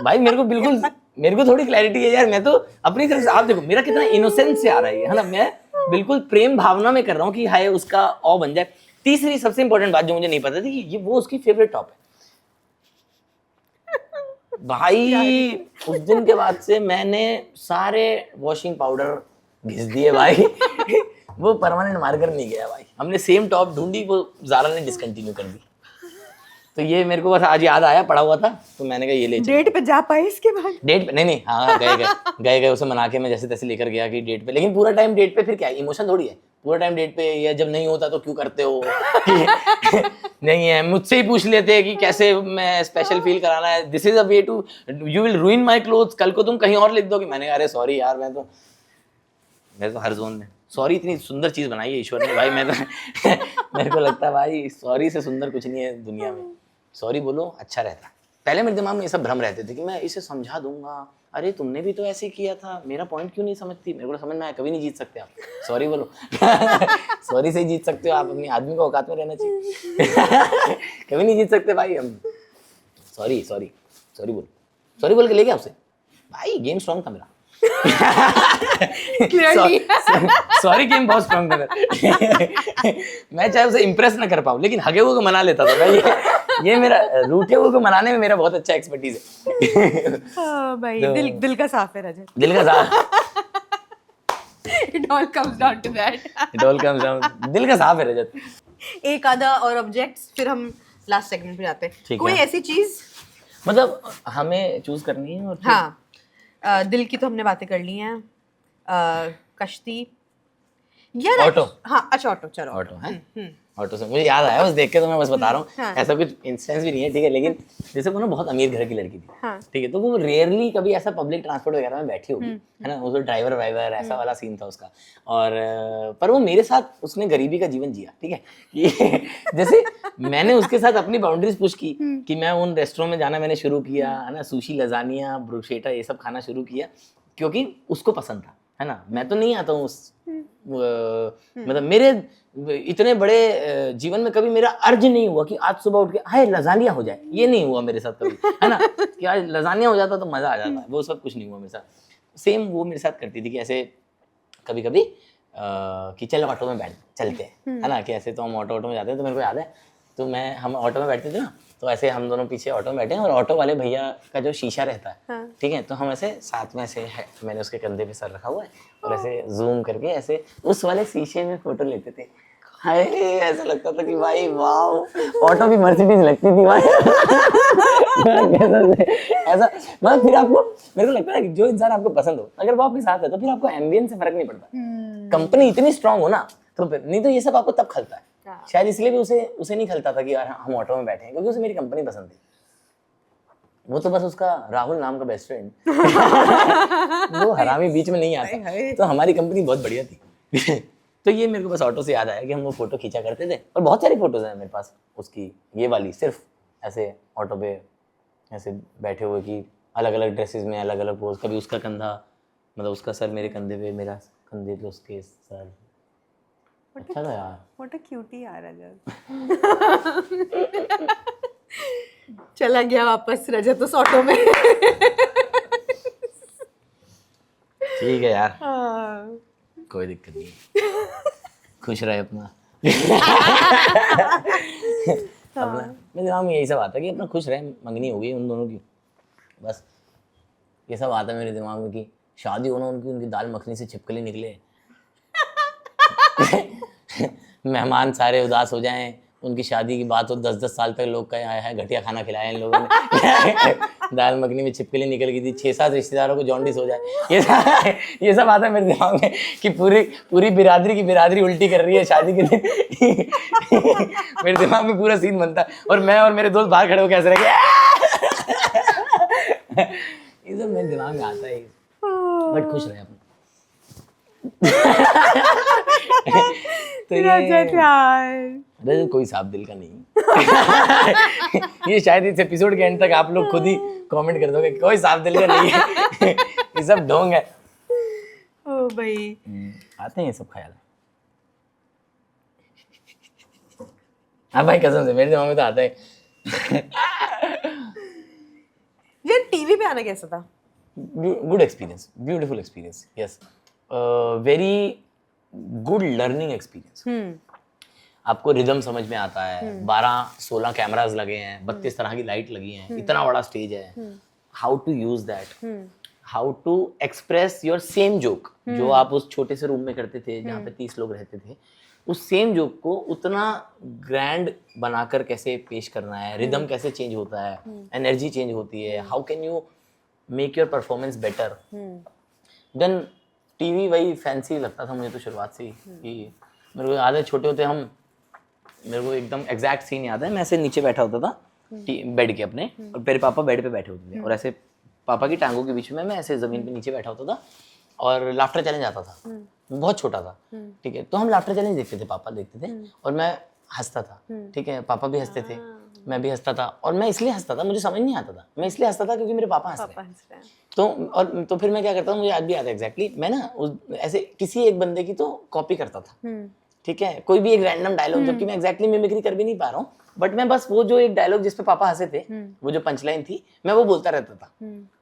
भाई मेरे को थोड़ी क्लैरिटी है यार, मैं तो अपनी तरफ से, आप देखो मेरा कितना इनोसेंस से आ रहा है ना। मैं बिल्कुल प्रेम भावना में कर रहा हूँ कि हाय उसका ऑ बन जाए। तीसरी सबसे इंपॉर्टेंट बात जो मुझे नहीं पता थी कि ये वो उसकी फेवरेट टॉप है। भाई उस दिन के बाद से मैंने सारे वॉशिंग पाउडर घिस दिए भाई। वो परमानेंट मार्कर नहीं गया भाई, हमने सेम टॉप ढूंढी, वो ज़ारा ने डिसकंटिन्यू कर दी। तो ये मेरे को बस आज याद आया, पड़ा हुआ था तो मैंने कहा ये ले। डेट पे जा पाए इसके बाद? डेट पे नहीं, हाँ गए उसे मना के मैं जैसे तैसे लेकर गया कि डेट पे। लेकिन पूरा टाइम डेट पे फिर क्या इमोशन थोड़ी है, पूरा टाइम डेट पे या जब नहीं होता तो क्यों करते हो। नहीं है, मुझसे ही पूछ लेते कि कैसे मैं स्पेशल फील कराना है। This is a way to you will ruin my clothes, कल को तुम कहीं और लिख दो कि मैंने कहा अरे सॉरी यार, मैं तो हर जोन में सॉरी। इतनी सुंदर चीज बनाई है ईश्वर ने भाई, मैं तो मेरे को लगता है भाई सॉरी से सुंदर कुछ नहीं है दुनिया में। सॉरी बोलो अच्छा रहता। पहले मेरे दिमाग में ये सब भ्रम रहते थे कि मैं इसे समझा दूंगा, अरे तुमने भी तो ऐसे किया था, मेरा पॉइंट क्यों नहीं समझती। मेरे को समझ में आया कभी नहीं जीत सकते आप, सॉरी बोलो। सॉरी से ही जीत सकते हो आप, अपनी आदमी को औकात में रहना चाहिए। कभी नहीं जीत सकते भाई हम। सॉरी बोलो, सॉरी बोल के ले गया आपसे भाई, गेम स्ट्रॉन्ग था मेरा। सॉरी गेम बहुत स्ट्रॉन्ग था मेरा। मैं चाहे उसे इम्प्रेस ना कर पाऊँ लेकिन हगे हुए को मना लेता था भाई। ये मेरा रूठे हुए को मनाने में मेरा बहुत अच्छा एक्सपर्टीज है। भाई तो, दिल का साफ है रजत, दिल का साफ। It all comes down to that. It all comes down, दिल का साफ है रजत। एक आधा और ऑब्जेक्ट्स, फिर हम लास्ट सेगमेंट पे जाते हैं। कोई ऐसी चीज मतलब हमें चूज करनी है और हाँ, दिल की तो हमने बातें कर ली हैं। कश्ती यार, ऑटो। हाँ अच्छा ऑटो, चलो ऑटो है। ऑटो से मुझे याद आया, बस देख के तो मैं बस बता रहा हूँ। हाँ। ऐसा कुछ इंस्टेंस भी नहीं है, ठीक है। लेकिन जैसे वो ना बहुत अमीर घर की लड़की थी, हाँ। ठीक है। तो वो रेयरली कभी ऐसा पब्लिक ट्रांसपोर्ट वगैरह में बैठी होगी, है ना। वो ड्राइवर ऐसा वाला सीन था उसका। और पर वो मेरे साथ उसने गरीबी का जीवन जिया, ठीक है। जैसे मैंने उसके साथ अपनी बाउंड्रीज पुश की कि मैं उन रेस्टोरेंट में जाना मैंने शुरू किया, है ना। सुशी, लजानिया, ब्रुशेटा ये सब खाना शुरू किया क्योंकि उसको पसंद था, है ना। मैं तो नहीं आता हूँ मतलब मेरे इतने बड़े जीवन में कभी मेरा अर्ज नहीं हुआ कि आज सुबह उठ के हाय लजानिया हो जाए, ये नहीं हुआ मेरे साथ कभी, है ना। कि आज लजानिया हो जाता तो मजा आ जाता, वो सब कुछ नहीं हुआ मेरे साथ। सेम वो मेरे साथ करती थी कि ऐसे कभी कभी कि चलो ऑटो में बैठ चलते हैं, है ना। कि ऐसे तो हम ऑटो में जाते हैं, तो मेरे को याद है तो हम ऑटो में बैठते थे ना, तो ऐसे हम दोनों पीछे ऑटो में बैठे हैं और ऑटो वाले भैया का जो शीशा रहता है, हाँ। ठीक है। तो हम ऐसे साथ में ऐसे है, मैंने उसके कंधे पे सर रखा हुआ है और ऐसे जूम करके ऐसे उस वाले शीशे में फोटो लेते थे। हाय ऐसा लगता था कि भाई वाह, ऑटो भी मर्सिडीज लगती थी भाई। ऐसा मतलब फिर आपको, मेरे को लगता है कि जो इंसान आपको पसंद हो अगर वो आपके साथ है तो फिर आपको एम्बियंस से फर्क नहीं पड़ता। कंपनी इतनी स्ट्रांग हो ना तो फिर, नहीं तो ये सब आपको तब खलता है। शायद इसलिए भी उसे नहीं खलता था कि यार हम ऑटो में बैठे हैं, क्योंकि उसे मेरी कंपनी पसंद थी। वो तो बस उसका राहुल नाम का बेस्ट फ्रेंड, वो हरामी बीच में नहीं आता, तो हमारी कंपनी बहुत बढ़िया थी। तो ये मेरे को बस ऑटो से याद आया कि हम वो फोटो खींचा करते थे और बहुत सारी फोटोज हैं मेरे पास उसकी, ये वाली सिर्फ ऐसे ऑटो पे ऐसे बैठे हुए कि अलग अलग ड्रेसेस में अलग अलग पोज, कभी उसका कंधा मतलब उसका सर मेरे कंधे पे, मेरा कंधे पे उसके सर। अच्छा था यार, व्हाट अ क्यूटी यार रजत। चला गया वापस रजत उस ऑटो में। ठीक है यार, कोई दिक्कत नहीं, खुश रहे अपना। अपना मेरे दिमाग में यही सब आता है कि अपना खुश रहे, मंगनी हो गई उन दोनों की, बस ये सब आता है मेरे दिमाग में कि शादी होना उनकी दाल मखनी से छिपकली निकले। मेहमान सारे उदास हो जाएं, उनकी शादी की बात हो, 10-10 साल तक लोग कहे आया है घटिया खाना खिलाया इन लोगों ने। दाल मखनी में छिपकली निकल गई थी, 6-7 रिश्तेदारों को जॉन्डिस हो जाए, ये सब आता है मेरे दिमाग में कि पूरी बिरादरी की बिरादरी उल्टी कर रही है शादी के दिन। मेरे दिमाग में पूरा सीन बनता है और मैं और मेरे दोस्त बाहर खड़े होकर ऐसे रह ये सब मेरे दिमाग में आता है, बट खुश रहे अपना। तो ये कोई साफ दिल का नहीं। ये शायद इस एपिसोड के एंड तक आप लोग खुद ही कमेंट कर दोगे कोई साफ दिल का नहीं है। ये सब ढोंग है। ओ भाई आते हैं ये सब ख्याल। हाँ भाई कसम से मेरे दिमाग में तो आता है। ये टीवी पे आना कैसा था? Good experience, beautiful experience, yes, very good learning experience. आपको रिदम समझ में आता है, 12-16 कैमरास लगे हैं, 32 तरह की लाइट लगी हैं, इतना बड़ा स्टेज है, how to use that, how to express your same joke जो आप उस छोटे से रूम में करते थे जहाँ पे 30 लोग रहते थे, उस सेम जोक को उतना ग्रैंड बनाकर कैसे पेश करना है, रिदम कैसे चेंज होता है, एनर्जी चेंज होती है, how can you make your performance better than TV. वही फैंसी लगता था मुझे तो शुरुआत से ही कि मेरे को याद है छोटे होते हम, मेरे को एकदम एग्जैक्ट सीन याद है, मैं ऐसे नीचे बैठा होता था बेड के अपने, और मेरे पापा बेड पे बैठे होते थे और ऐसे पापा की टांगों के बीच में मैं ऐसे जमीन पे नीचे बैठा होता था और लाफ्टर चैलेंज आता था। बहुत छोटा था, ठीक है, तो हम लाफ्टर चैलेंज देखते थे, पापा देखते थे और मैं हंसता था, ठीक है, पापा भी हंसते थे, मैं भी हंसता था, और मैं इसलिए हंसता था, मुझे समझ नहीं आता था, मैं इसलिए हंसता था क्योंकि मेरे पापा हंस रहे हैं। तो फिर मैं क्या करता हूँ, मुझे आज भी याद है एग्जैक्टली, मैं ना ऐसे किसी एक बंदे की तो कॉपी करता था, ठीक है, कोई भी एक रैंडम डायलॉग, जबकि मैं एग्जैक्टली मिमिक्री कर भी नहीं पा रहा हूँ, बट मैं बस वो जो एक डायलॉग जिस पे पापा हंसे थे, वो जो पंचलाइन थी, मैं वो बोलता रहता था,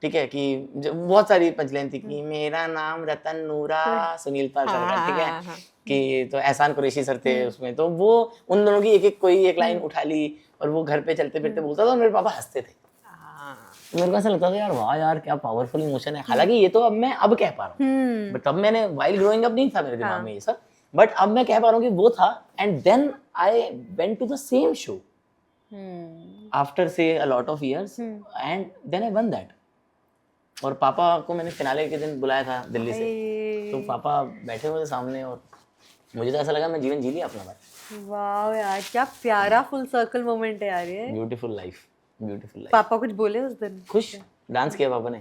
ठीक है, कि बहुत सारी पंचलाइन थी कि मेरा नाम रतन नूरा सुनील पार्कर, ठीक है, कि तो एहसान कुरैशी सर थे उसमें, तो वो उन दोनों की एक कोई एक लाइन उठा ली और वो घर पे चलते फिरते बोलता था और मेरे पापा हंसते थे। तो मेरे को ऐसा लगता था यार वाह यार क्या पावरफुल इमोशन है। हालांकि ये तो अब मैं अब कह पा रहा हूँ, बट तब मैंने वाइल ग्रोइंग अप नहीं था मेरे दिमाग में ये सब, बट अब मैं कह पा रहा हूँ कि वो था। And then I went to the same show after say a lot of years and then I won that. और पापा को मैंने फिनाले के दिन बुलाया था दिल्ली से, तो पापा बैठे हुए थे सामने और मुझे तो ऐसा लगा मैं जीवन जी लिया अपना भाई। वाह यार क्या प्यारा फुल सर्कल मोमेंट है यार ये। Beautiful life, beautiful life. पापा कुछ बोले उस दिन? खुश डांस किया पापा ने।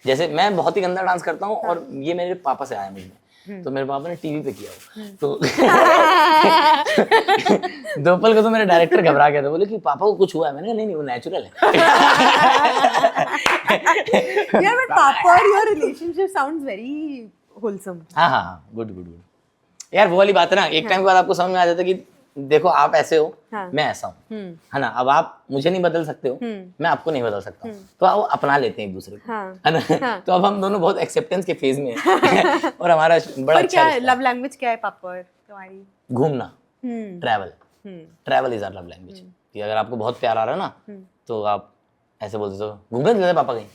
जैसे मैं बहुत ही गंदा डांस करता हूँ और ये मेरे पापा से आया मुझ में, तो मेरे पापा ने टीवी पे किया हो, तो दो पल को तो मेरे डायरेक्टर घबरा गया था, बोले कि पापा को कुछ हुआ है। मैंने कहा नहीं नहीं वो नेचुरल है। यार बट पापा और your relationship sounds very wholesome. हाँ हाँ हाँ, गुड गुड गुड। यार वो वाली बात है ना, एक टाइम के बाद आपको समझ में आ जाता है कि देखो आप ऐसे हो, मैं ऐसा हूँ, है ना, अब आप मुझे नहीं बदल सकते हो, मैं आपको नहीं बदल सकता, तो आप अपना लेते हैं एक दूसरे को, है ना। तो अब हम दोनों बहुत एक्सेप्टेंस के फेज में हैं। और हमारा बड़ा अच्छा है। लव लैंग्वेज क्या है पापा और तुम्हारी? घूमना, travel. Travel is our love language. कि अगर आपको बहुत प्यार आ रहा है ना, तो आप ऐसे बोलते हो घूमने चलते पापा कहीं,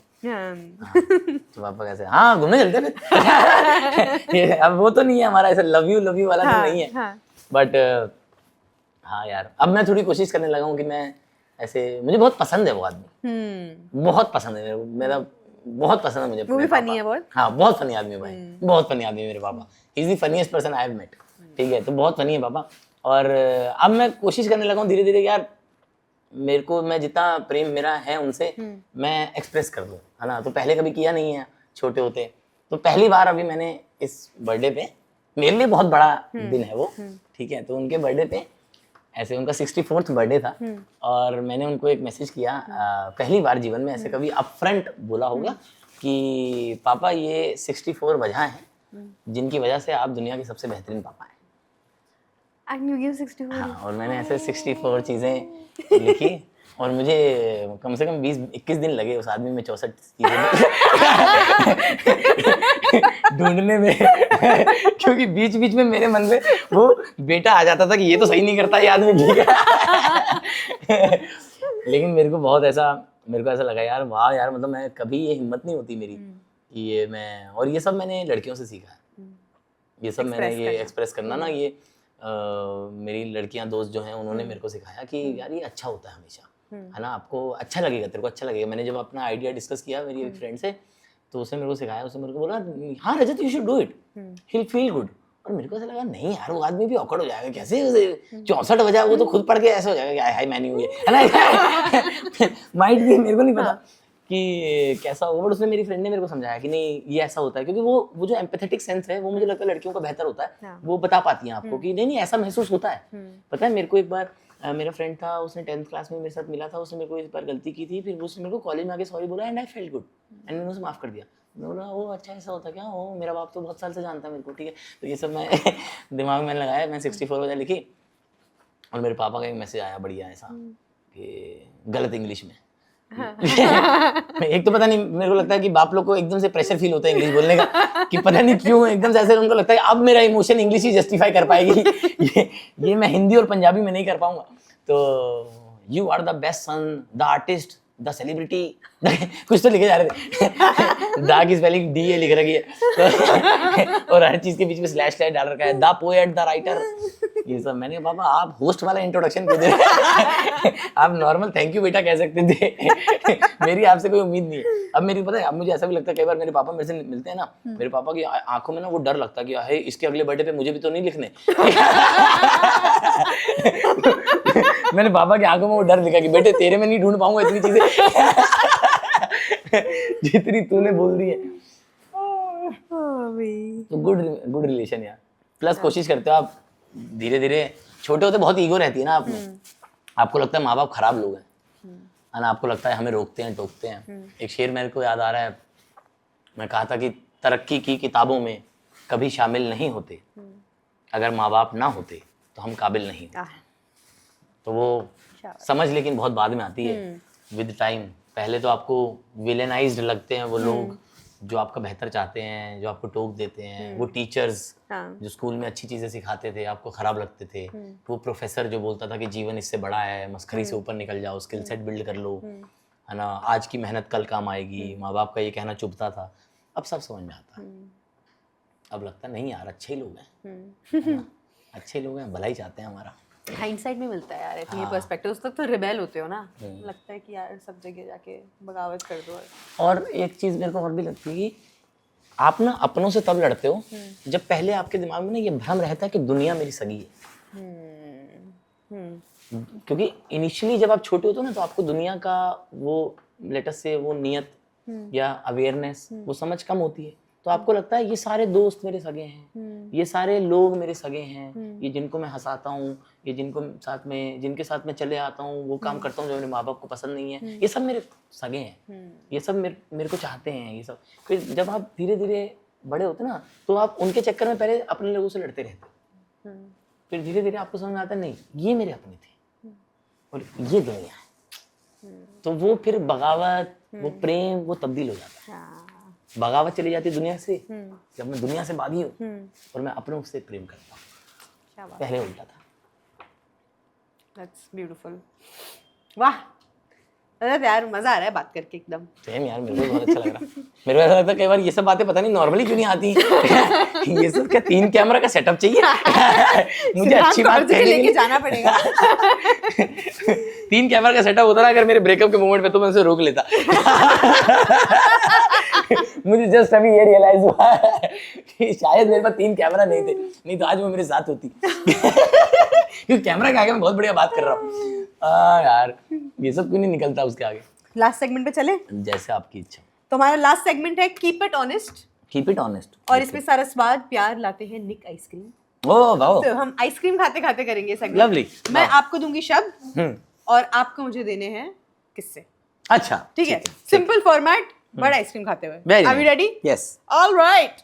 तो पापा कैसे हाँ घूमने चलते फिर। अब वो तो नहीं है हमारा ऐसा लव यू वाला तो नहीं है, बट हाँ यार अब मैं थोड़ी कोशिश करने लगा हूँ कि मैं ऐसे, मुझे बहुत पसंद है वो आदमी, बहुत पसंद है मेरा बहुत पसंद है मुझे। वो भी फनी है बहुत। हाँ बहुत फनी आदमी है भाई, बहुत फनी आदमी है मेरे पापा। He is the funniest person I have met, ठीक है, तो बहुत फनी है पापा। और अब मैं कोशिश करने लगा हूँ धीरे धीरे यार मेरे को, मैं जितना प्रेम मेरा है उनसे मैं एक्सप्रेस कर दूँ, है ना। तो पहले कभी किया नहीं है छोटे होते, तो पहली बार अभी मैंने इस बर्थडे पे, मेरे लिए बहुत बड़ा दिन है वो, ठीक है, तो उनके बर्थडे पे ऐसे उनका 64th बर्थडे था और मैंने उनको एक मैसेज किया, पहली बार जीवन में ऐसे कभी अपफ्रंट बोला होगा कि पापा ये 64 वजह हैं जिनकी वजह से आप दुनिया के सबसे बेहतरीन पापा हैं। And you give 64? हाँ, और मैंने ऐसे 64 चीज़ें लिखी और मुझे कम से कम 20-21 दिन लगे उस आदमी में 64 चीजें ढूंढने में क्योंकि बीच बीच में मेरे मन में वो बेटा आ जाता था कि ये तो सही नहीं करता ये आदमी, ठीक है। लेकिन मेरे को ऐसा लगा यार, वाह यार, मतलब मैं कभी ये हिम्मत नहीं होती मेरी कि ये मैं, और ये सब मैंने लड़कियों से सीखा है, ये सब मैंने ये एक्सप्रेस करना ना, ये मेरी लड़कियां दोस्त जो हैं उन्होंने मेरे को सिखाया कि यार ये अच्छा होता है हमेशा, है ना, आपको अच्छा लगेगा, तेरे को अच्छा लगेगा। मैंने जब अपना आइडिया डिस्कस किया मेरी एक फ्रेंड से, तो उसने मेरे को सिखाया, उसने मेरे को बोला हाँ Rajat you should do it, he will feel good. और मेरे को ऐसा लगा नहीं यार वो आदमी भी ऑकवर्ड हो जाएगा, कैसे 64 बजा, वो तो खुद पढ़ के ऐसा हो जाएगा कि हाय मैं नहीं हुई है ना। माइट भी मेरे को नहीं पता कि कैसा होगा, बट उसने, मेरी फ्रेंड ने मेरे को समझाया कि नहीं ये ऐसा होता है, क्योंकि वो जो एम्पैथेटिक सेंस है वो मुझे लगता है लड़कियों का बेहतर होता है, वो बता पाती हैं आपको कि नहीं ऐसा महसूस होता है। पता है मेरे को एक बार मेरा फ्रेंड था, उसने 10th क्लास में मेरे साथ मिला था, उसने मेरे को इस बार गलती की थी, फिर उसने मेरे को कॉलेज में आके सॉरी बोला and I felt good, and मैंने उसे माफ़ कर दिया। मैं बोला वो अच्छा ऐसा होता क्या, वो मेरा बाप तो बहुत साल से जानता है मेरे को, ठीक है। तो ये सब मैं दिमाग में लगाया, मैं 64 वजह लिखी, और मेरे पापा का एक मैसेज आया बढ़िया ऐसा कि गलत इंग्लिश में। एक तो पता नहीं, मेरे को लगता है कि बाप लोग को एकदम से प्रेशर फील होता है इंग्लिश बोलने का, कि पता नहीं क्यों एकदम से ऐसे उनको लगता है अब मेरा इमोशन इंग्लिश ही जस्टिफाई कर पाएगी, ये मैं हिंदी और पंजाबी में नहीं कर पाऊंगा। तो you are the best son, the artist, the celebrity, कुछ तो लिखे जा रहे थे, दा की स्पेलिंग डी ए लिख रखी है, तो और हर चीज के बीच में स्लैश स्लैश डाल रखा है, द पोएट, द राइटर, ये सब। मैंने कहा पापा आप होस्ट वाला इंट्रोडक्शन क्यों दे रहे हैं, आप नॉर्मल थैंक यू बेटा कह सकते थे, मेरी आपसे कोई उम्मीद नहीं है। अब मेरी पता है, अब मुझे ऐसा भी लगता है कई बार मेरे पापा मेरे से मिलते हैं ना, मेरे पापा की आंखों में ना वो डर लगता है कि है इसके अगले बर्थडे पे मुझे भी तो नहीं लिखने। मैंने पापा की आंखों में वो डर लिखा कि बेटे तेरे में नहीं ढूंढ पाऊंगा इतनी चीजें जितनी तूने बोल दी है। तो गुड रिलेशन यार, प्लस कोशिश करते हो आप धीरे धीरे, छोटे होते बहुत ईगो रहती है ना आप में, आपको लगता है माँ बाप खराब लोग हैं, है ना, आपको लगता है हमें रोकते हैं टोकते हैं। एक शेर मेरे को याद आ रहा है, मैं कहा था कि तरक्की की किताबों में कभी शामिल नहीं होते, अगर माँ बाप ना होते तो हम काबिल नहीं होते। तो वो समझ लेकिन बहुत बाद में आती है विद टाइम। पहले तो आपको विलेनाइज्ड लगते हैं वो लोग जो आपका बेहतर चाहते हैं, जो आपको टोक देते हैं, वो टीचर्स जो स्कूल में अच्छी चीजें सिखाते थे आपको खराब लगते थे, वो प्रोफेसर जो बोलता था कि जीवन इससे बड़ा है, मस्खरी से ऊपर निकल जाओ, स्किल सेट बिल्ड कर लो, है ना, आज की मेहनत कल काम आएगी, माँ बाप का ये कहना चुभता था। अब सब समझ में आता है, अब लगता है नहीं यार अच्छे लोग हैं, अच्छे लोग हैं, भला ही चाहते हैं हमारा। हाइंडसाइट में मिलता है यार ये पर्सपेक्टिव। उस तक तो रिबेल होते हो ना, लगता है कि यार सब जगह जाके बगावत कर दो। और एक चीज मेरे को और भी लगती है कि आप ना अपनों से तब लड़ते हो जब पहले आपके दिमाग में ना ये भ्रम रहता है कि दुनिया मेरी सगी है। क्योंकि इनिशियली जब आप छोटे होते हो ना तो आपको दुनिया का वो लेटेस्ट से वो नियत या अवेयरनेस वो समझ कम होती है, तो आपको लगता है ये सारे दोस्त मेरे सगे हैं, ये सारे लोग मेरे सगे हैं, ये जिनको मैं हंसाता हूँ, ये जिनके साथ में चले आता हूँ, वो काम करता हूँ जो मेरे माँ बाप को पसंद नहीं है, ये सब मेरे सगे हैं, ये सब मेरे को चाहते हैं, ये सब। फिर जब आप धीरे धीरे बड़े होते ना तो आप उनके चक्कर में पहले अपने लोगों से लड़ते रहते, फिर धीरे धीरे आपको समझ में आता है नहीं ये मेरे अपने थे और ये दुनिया है, तो वो फिर बगावत, वो प्रेम, वो तब्दील हो जाता है। बगावत चली जाती है दुनिया से, जब मैं दुनिया से बागी हूँ और मैं अपनों से प्रेम करता हूँ, पहले उल्टा था। That's beautiful. वाह अरे यार मजा आ रहा है बात करके एकदम। सेम यार, मेरे को बहुत अच्छा लग रहा है। मेरे को ऐसा लगता है कई बार ये सब बातें पता नहीं नॉर्मली क्यों नहीं आती। ये सब क्या 3 कैमरा का सेटअप चाहिए? मुझे अच्छी बात कहने लेके जाना पड़ेगा। 3 कैमरा का सेटअप होता ना अगर मेरे ब्रेकअप के मोमेंट पे तो मैं उसे रोक लेता। मुझे जस्ट अभी ये रियलाइज हुआ कि शायद मेरे पास 3 कैमरा नहीं थे, नहीं तो आज वो मेरे साथ होती। क्योंकि कैमरा के आगे मैं बहुत बढ़िया बात कर रहा हूँ यार, ये सब क्यों नहीं निकलता उसके आगे। लास्ट सेगमेंट पे चले, जैसे आपकी इच्छा। तो हमारा लास्ट सेगमेंट है keep it honest. Keep it honest, और इसमें सारा स्वाद प्यार लाते हैं निक आइसक्रीम। ओह वाओ, तो हम आइसक्रीम खाते खाते करेंगे सेगमेंट। लवली। मैं आपको दूंगी शब्द और आपको मुझे देने हैं किस्से। अच्छा ठीक है, सिंपल फॉर्मेट बट आइसक्रीम खाते हुए। Are we ready? Yes, alright.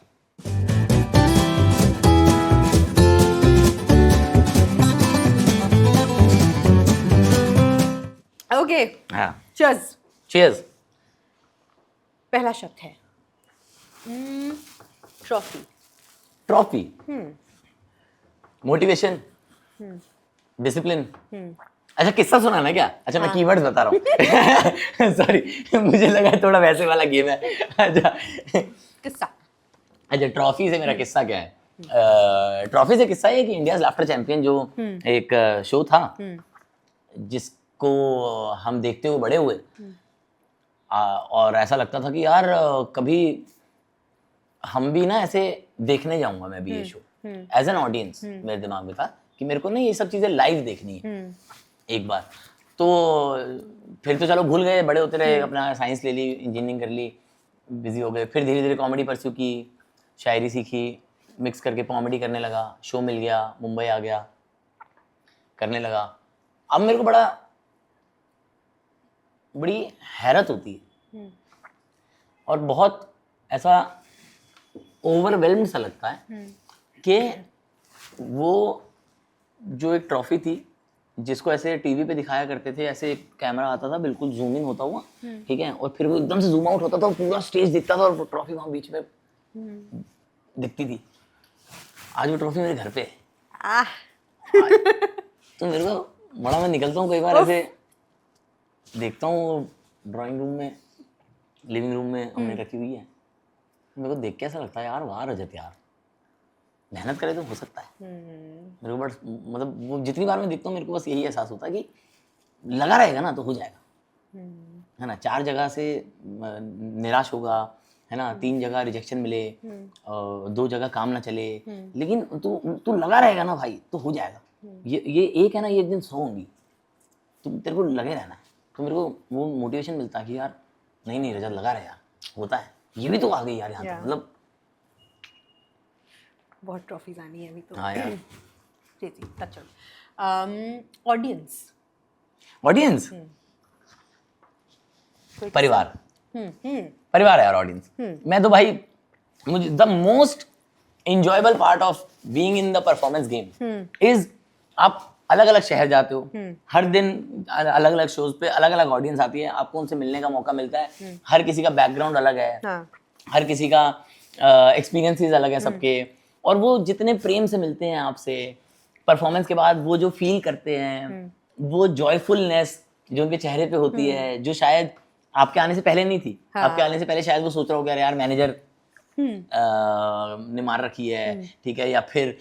Okay, okay हाँ चीयर्स। चीयर्स। पहला शब्द है ट्रॉफी। Trophy, motivation, discipline. अच्छा किस्सा सुनाना क्या? अच्छा मैं कीवर्ड्स बता रहा हूँ सॉरी मुझे लगा थोड़ा वैसे वाला गेम है। अच्छा किस्सा। अच्छा ट्रॉफी से मेरा किस्सा क्या है? ट्रॉफी से किस्सा है कि इंडिया लाफ्टर चैंपियन जो एक शो था जिसको हम देखते हुए बड़े हुए, और ऐसा लगता था कि यार कभी हम भी ना ऐसे देखने जाऊंगा मैं भी ये शो एज एन ऑडियंस। मेरे दिमाग में था कि मेरे को ना ये सब चीजें लाइव देखनी है एक बार। तो फिर तो चलो भूल गए, बड़े होते रहे, अपना साइंस ले ली, इंजीनियरिंग कर ली, बिजी हो गए। फिर धीरे धीरे कॉमेडी परस्यू की, शायरी सीखी, मिक्स करके कॉमेडी करने लगा, शो मिल गया, मुंबई आ गया, करने लगा। अब मेरे को बड़ी हैरत होती है और बहुत ऐसा ओवरवेल्म्ड सा लगता है कि वो जो एक ट्रॉफी थी जिसको ऐसे टीवी पे दिखाया करते थे, ऐसे एक कैमरा आता था बिल्कुल जूम इन होता हुआ, ठीक है, और फिर वो एकदम से जूम आउट होता था, पूरा स्टेज दिखता था और वो ट्रॉफी वहां बीच में दिखती थी। आज वो ट्रॉफी मेरे घर पे है। तो मेरे को बड़ा, मैं निकलता हूँ कई बार ऐसे देखता हूँ ड्राइंग रूम में, लिविंग रूम में हमने रखी हुई है, मेरे को देख के ऐसा लगता है यार वाह रजत यार, मेहनत करे तो हो सकता है। मेरे को बस मतलब वो जितनी बार मैं देखता हूँ मेरे को बस यही एहसास होता है कि लगा रहेगा ना तो हो जाएगा, है ना। 4 जगह से निराश होगा, है ना, 3 जगह रिजेक्शन मिले, 2 जगह काम ना चले, लेकिन तू लगा रहेगा ना भाई तो हो जाएगा। ये एक है ना, ये एक दिन 100 होंगी, तो तेरे को लगे रहना है। तो मेरे को वो मोटिवेशन मिलता है कि यार नहीं रजत लगा रहे यार, होता है, ये भी तो आ गई यार यहाँ तक, मतलब बहुत ट्रॉफीज आनी है अभी तो। हाँ यार। जी टच ऑन ऑडियंस। ऑडियंस परिवार, परिवार है यार ऑडियंस। मैं तो भाई, मुझे the most enjoyable part of being in the performance game is, आप अलग अलग शहर जाते हो, हर दिन अलग अलग शोज पे अलग अलग ऑडियंस आती है, आपको उनसे मिलने का मौका मिलता है, हर किसी का बैकग्राउंड अलग है, हर किसी का एक्सपीरियंसेस अलग है सबके, और वो जितने प्रेम से मिलते हैं आपसे परफॉर्मेंस के बाद, वो जो फील करते हैं, वो जॉयफुलनेस जो उनके चेहरे पे होती है, जो शायद आपके आने से पहले नहीं थी। आपके आने से पहले शायद वो सोच रहा होगा यार मैनेजर ने मार रखी है, ठीक है, या फिर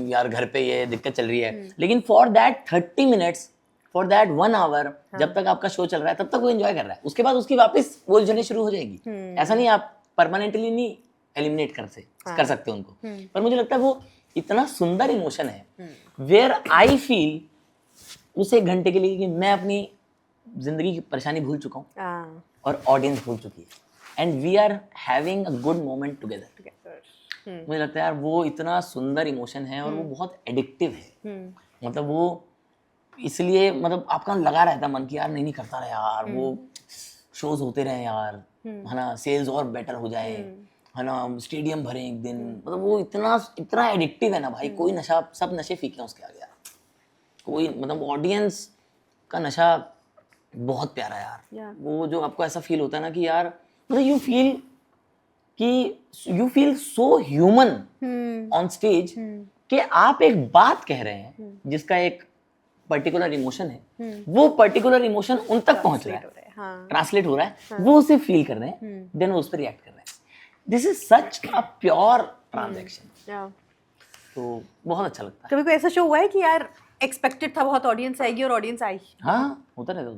यार घर पे ये दिक्कत चल रही है, लेकिन for that 30 minutes, for that 1 hour, जब तक आपका शो चल रहा है तब तक वो एंजॉय कर रहा है। उसके बाद उसकी वापस वो जर्नी शुरू हो जाएगी। ऐसा नहीं आप परमानेंटली नहीं एलिमिनेट कर सकते उनको, पर मुझे लगता है वो इतना सुंदर इमोशन है वेयर आई फील उस 1 घंटे के लिए कि मैं अपनी जिंदगी की परेशानी भूल चुका हूँ और ऑडियंस भूल चुकी है, and we are having a good moment together. मुझे लगता है यार वो इतना सुंदर इमोशन है और वो बहुत एडिक्टिव है। मतलब वो इसलिए, मतलब आपका लगा रहता है मन की यार नहीं करता रहे यार, वो शोज होते रहे यार, है ना, सेल्स और बेटर हो जाए, है ना, स्टेडियम भरे एक दिन, मतलब वो इतना एडिक्टिव है ना भाई, कोई नशा, सब नशे फीके उसके आगे यार, कोई, मतलब ऑडियंस का नशा बहुत प्यारा है यार। वो जो आपको ऐसा फील होता है ना कि यार, मतलब you feel so human on stage कि आप एक बात कह रहे हैं जिसका एक पर्टिकुलर इमोशन है, वो पर्टिकुलर इमोशन उन तक पहुंच रहा है, ट्रांसलेट हो रहा है, वो उसे फील कर रहे हैं, देन वो उस पर रिएक्ट कर रहे हैं। This is such a pure transaction. तो बहुत अच्छा लगता है। कभी कोई ऐसा शो हुआ है कि यार एक्सपेक्टेड था बहुत ऑडियंस आएगी और ऑडियंस आई? हाँ होता रहता है।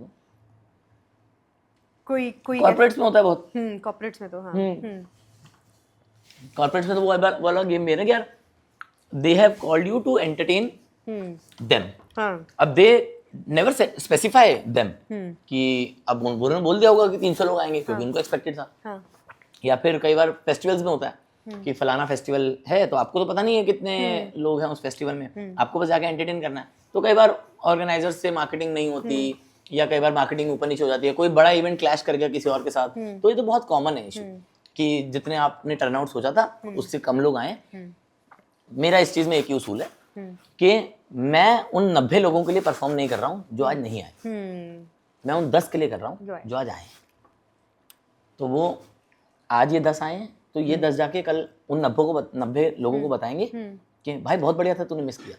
कोई कॉर्पोरेट्स में होता है बहुत। कॉर्पोरेट्स में तो हाँ। कॉर्पोरेट्स में तो वो वाला गेम भी है ना कि यार they have called you to entertain them. अब दे नेवर स्पेसिफाई देम कि अब उन्होंने बोल दिया होगा कि 300 लोग आएंगे क्योंकि उनको एक्सपेक्टेड था। या फिर कई बार फेस्टिवल्स में होता है कि फलाना फेस्टिवल है, तो आपको तो पता नहीं है कितने लोग हैं उस फेस्टिवल में, आपको बस जाके एंटरटेन करना है। तो कई बार ऑर्गेनाइजर्स से मार्केटिंग नहीं होती, या कई बार मार्केटिंग ऊपर नीचे हो जाती है, कोई बड़ा इवेंट क्लैश कर गया किसी और के साथ, तो ये तो बहुत कॉमन है इशू कि जितने आपने टर्नआउट सोचा था उससे कम लोग आए। मेरा इस चीज में एक ही उसूल है कि मैं उन 90 लोगों के लिए परफॉर्म नहीं कर रहा हूँ जो आज नहीं आए। मैं उन 10 के लिए कर रहा हूँ Right. जो आज आए हैं। तो वो आज ये 10 आए हैं, तो ये 10 जाके कल उन 90 लोगों को बताएंगे कि भाई बहुत बढ़िया था, तूने मिस किया।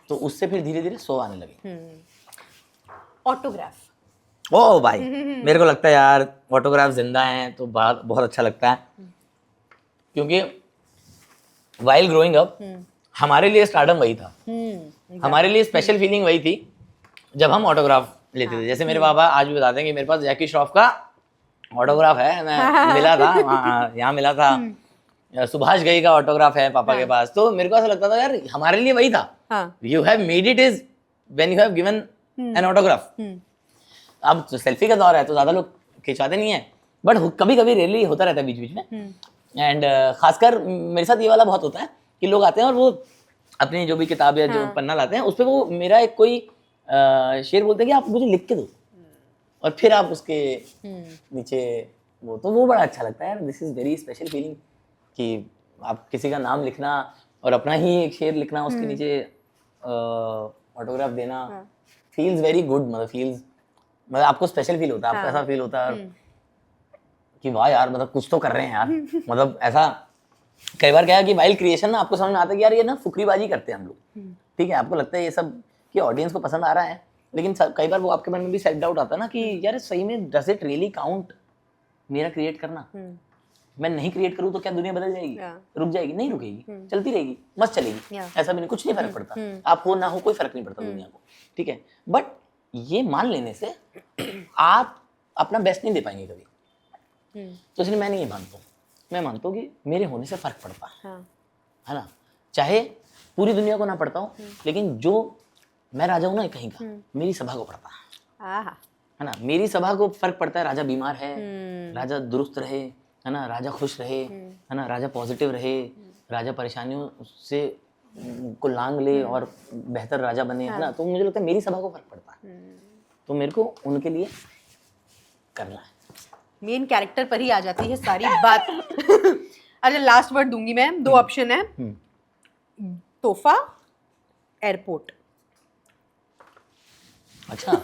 तो उससे फिर धीरे धीरे 100 आने लगे। ऑटोग्राफ। ओ भाई, मेरे को लगता है यार ऑटोग्राफ जिंदा हैं तो बहुत बहुत अच्छा लगता है, क्योंकि वाइल ग्रोइंग अप हमारे लिए स्टार्टअप वही था। हमारे लिए स्पेशल फीलिंग वही थी जब हम ऑटोग्राफ लेते थे। जैसे मेरे पापा आज भी बताते हैं कि मेरे पास जैकी श्रॉफ का ऑटोग्राफ है, मैं मिला था यहाँ मिला था। सुभाष घई का ऑटोग्राफ है पापा के पास। तो मेरे को ऐसा लगता था यार हमारे लिए वही था। You have made it is when you have given an autograph. अब तो सेल्फी का दौर है तो ज्यादा लोग खिंचवाते नहीं है, बट कभी कभी रेयरली होता रहता है बीच बीच में। एंड खासकर मेरे साथ ये वाला बहुत होता है कि लोग आते हैं और वो अपनी जो भी किताब या जो पन्ना लाते हैं उस पर वो मेरा एक कोई शेर बोलते हैं कि आप मुझे लिख के दो, और फिर आप उसके नीचे वो बड़ा अच्छा लगता है यार। This is very special feeling कि आप किसी का नाम लिखना और अपना ही एक शेर लिखना, उसके नीचे ऑटोग्राफ देना, फील्स वेरी गुड। मतलब आपको स्पेशल फील होता है, आपको ऐसा फील होता है कि वाह यार मतलब कुछ तो कर रहे हैं यार। मतलब ऐसा कई बार क्या है कि वाइल क्रिएशन ना आपको समझ में आता है कि यार ये ना फुकरीबाजी करते हैं हम लोग, ठीक है। आपको लगता है ये सब कि ऑडियंस को पसंद आ रहा है, लेकिन कई बार वो आपके मन में भी सेल्फ डाउट आता है ना कि यार सही में डज इट रियली काउंट मेरा क्रिएट करना। मैं नहीं क्रिएट करूँ तो क्या दुनिया बदल जाएगी? रुक जाएगी? नहीं रुकेगी, चलती रहेगी, मस्त चलेगी। ऐसा भी नहीं, कुछ नहीं फर्क पड़ता, आप हो ना हो कोई फर्क नहीं पड़ता दुनिया को, ठीक है। बट ये मान लेने से आप अपना बेस्ट नहीं दे पाएंगे कभी। तो इसलिए मैं नहीं ये मानता हूँ। मैं मानता हूँ कि मेरे होने से फर्क पड़ता है ना। चाहे पूरी दुनिया को ना पड़ता हो, लेकिन जो मैं राजा हूँ ना कहीं का, मेरी सभा को पड़ता है ना। मेरी सभा को फर्क पड़ता है। राजा बीमार है, राजा दुरुस्त रहे, है ना, राजा खुश रहे, है ना, राजा पॉजिटिव रहे, राजा परेशानियों से को लांग ले और बेहतर राजा बने, है ना। तो मुझे लगता है मेरी सभा को फर्क पड़ता है, तो मेरे को उनके लिए करना है। मेन कैरेक्टर पर ही आ जाती है सारी बात। अच्छा, लास्ट वर्ड दूंगी मैं। 2 ऑप्शन है, तोहफा, एयरपोर्ट। अच्छा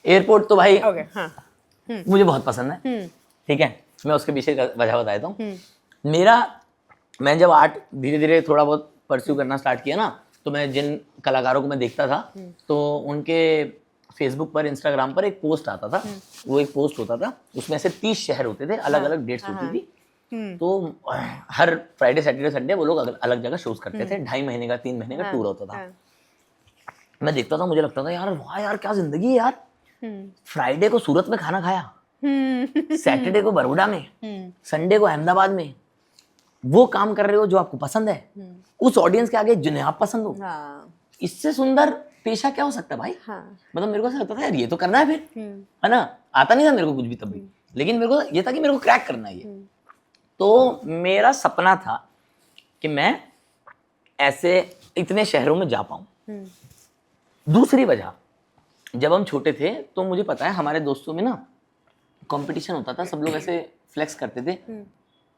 एयरपोर्ट तो भाई ओके, हाँ। मुझे बहुत पसंद है, ठीक है। मैं उसके पीछे वजह बता देता हूँ। मैं जब आर्ट धीरे धीरे थोड़ा बहुत परस्यू करना स्टार्ट किया ना, तो मैं जिन कलाकारों को मैं देखता था तो उनके फेसबुक पर, इंस्टाग्राम पर एक पोस्ट आता था। वो एक पोस्ट होता था, उसमें से 30 शहर होते थे, अलग अलग डेट्स होती थी। तो हर फ्राइडे सैटरडे संडे वो लोग अलग जगह शोज करते थे। 2.5 महीने का 3 महीने का टूर होता था। मैं देखता था, मुझे लगता था यार वाह यार क्या जिंदगी है यार। फ्राइडे को सूरत में खाना खाया, सैटरडे को बड़ौदा में, संडे को अहमदाबाद में। वो काम कर रहे हो जो आपको पसंद है, उस ऑडियंस के आगे जिन्हें आप पसंद हो। इससे सुंदर पेशा क्या हो सकता है भाई? मतलब मेरे को ऐसा लगता था यार ये तो करना है फिर, है ना। आता नहीं था मेरे को कुछ भी तब भी, लेकिन मेरे को ये था कि मेरे को क्रैक करना है ये। तो मेरा सपना था कि मैं ऐसे इतने शहरों में जा पाऊं। दूसरी वजह, जब हम छोटे थे तो मुझे पता है हमारे दोस्तों में ना कंपटीशन होता था, सब लोग ऐसे फ्लेक्स करते थे।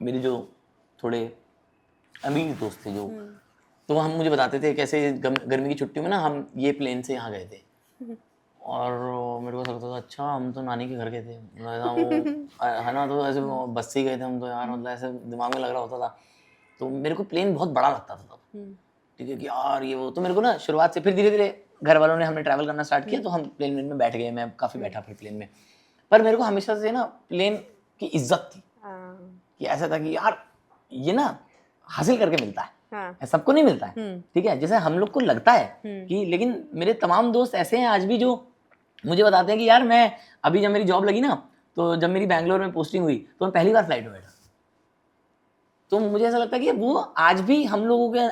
मेरे जो थोड़े अमीर दोस्त थे जो, तो हम मुझे बताते थे कैसे गर्मी की छुट्टियों में ना हम ये प्लेन से यहाँ गए थे। और मेरे को लगता था अच्छा हम तो नानी के घर गए थे, है ना। तो ऐसे बस से ही गए थे हम तो यार, मतलब ऐसे दिमाग में लग रहा होता था। तो मेरे को प्लेन बहुत बड़ा लगता था तब, ठीक है, कि यार ये वो। तो मेरे को ना शुरुआत से, फिर धीरे धीरे घर वालों ने, हमने ट्रैवल करना स्टार्ट किया तो हम प्लेन में बैठ गए। मैं काफ़ी बैठा फिर प्लेन में। पर मेरे को हमेशा से ना प्लेन की इज्जत थी, कि ऐसा था कि यार ये ना हासिल करके मिलता है, सबको नहीं मिलता है, ठीक है। जैसे हम लोग को लगता है कि, लेकिन मेरे तमाम दोस्त ऐसे हैं आज भी जो मुझे बताते हैं कि यार मैं अभी जब मेरी जॉब लगी ना, तो जब मेरी बैंगलोर में पोस्टिंग हुई तो मैं पहली बार फ्लाइट में बैठा। तो मुझे ऐसा लगता है कि वो आज भी हम लोगों के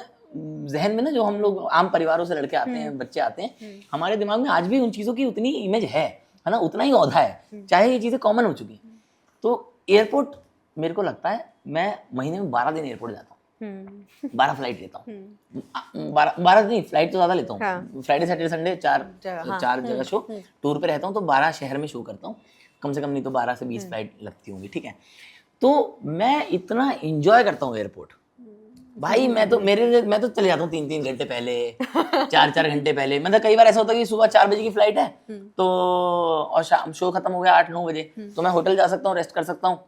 जहन में ना, जो हम लोग आम परिवारों से लड़के आते हैं, बच्चे आते हैं, हमारे दिमाग में आज भी उन चीज़ों की उतनी इमेज है ना, उतना ही औधा है, चाहे ये चीज़ें कॉमन हो चुकी हैं। तो एयरपोर्ट मेरे को लगता है, मैं महीने में 12 दिन एयरपोर्ट जाता हूँ, 12 फ्लाइट लेता हूँ। 12 नहीं, फ्लाइट तो ज़्यादा लेता हूँ। फ्राइडे सैटरडे संडे 4 जगह शो, टूर पे रहता हूँ, तो 12 शहर में शो करता हूँ कम से कम, नहीं तो 12 से 20 फ्लाइट लगती होंगी, ठीक है। तो मैं इतना इंजॉय करता हूँ एयरपोर्ट, भाई मैं तो चले जाता हूँ 3-3 घंटे पहले 4-4 घंटे पहले। मतलब कई बार ऐसा होता है कि सुबह 4 बजे की फ्लाइट है तो और शाम शो खत्म हो गया 8-9 बजे, तो मैं होटल जा सकता हूँ, रेस्ट कर सकता हूँ,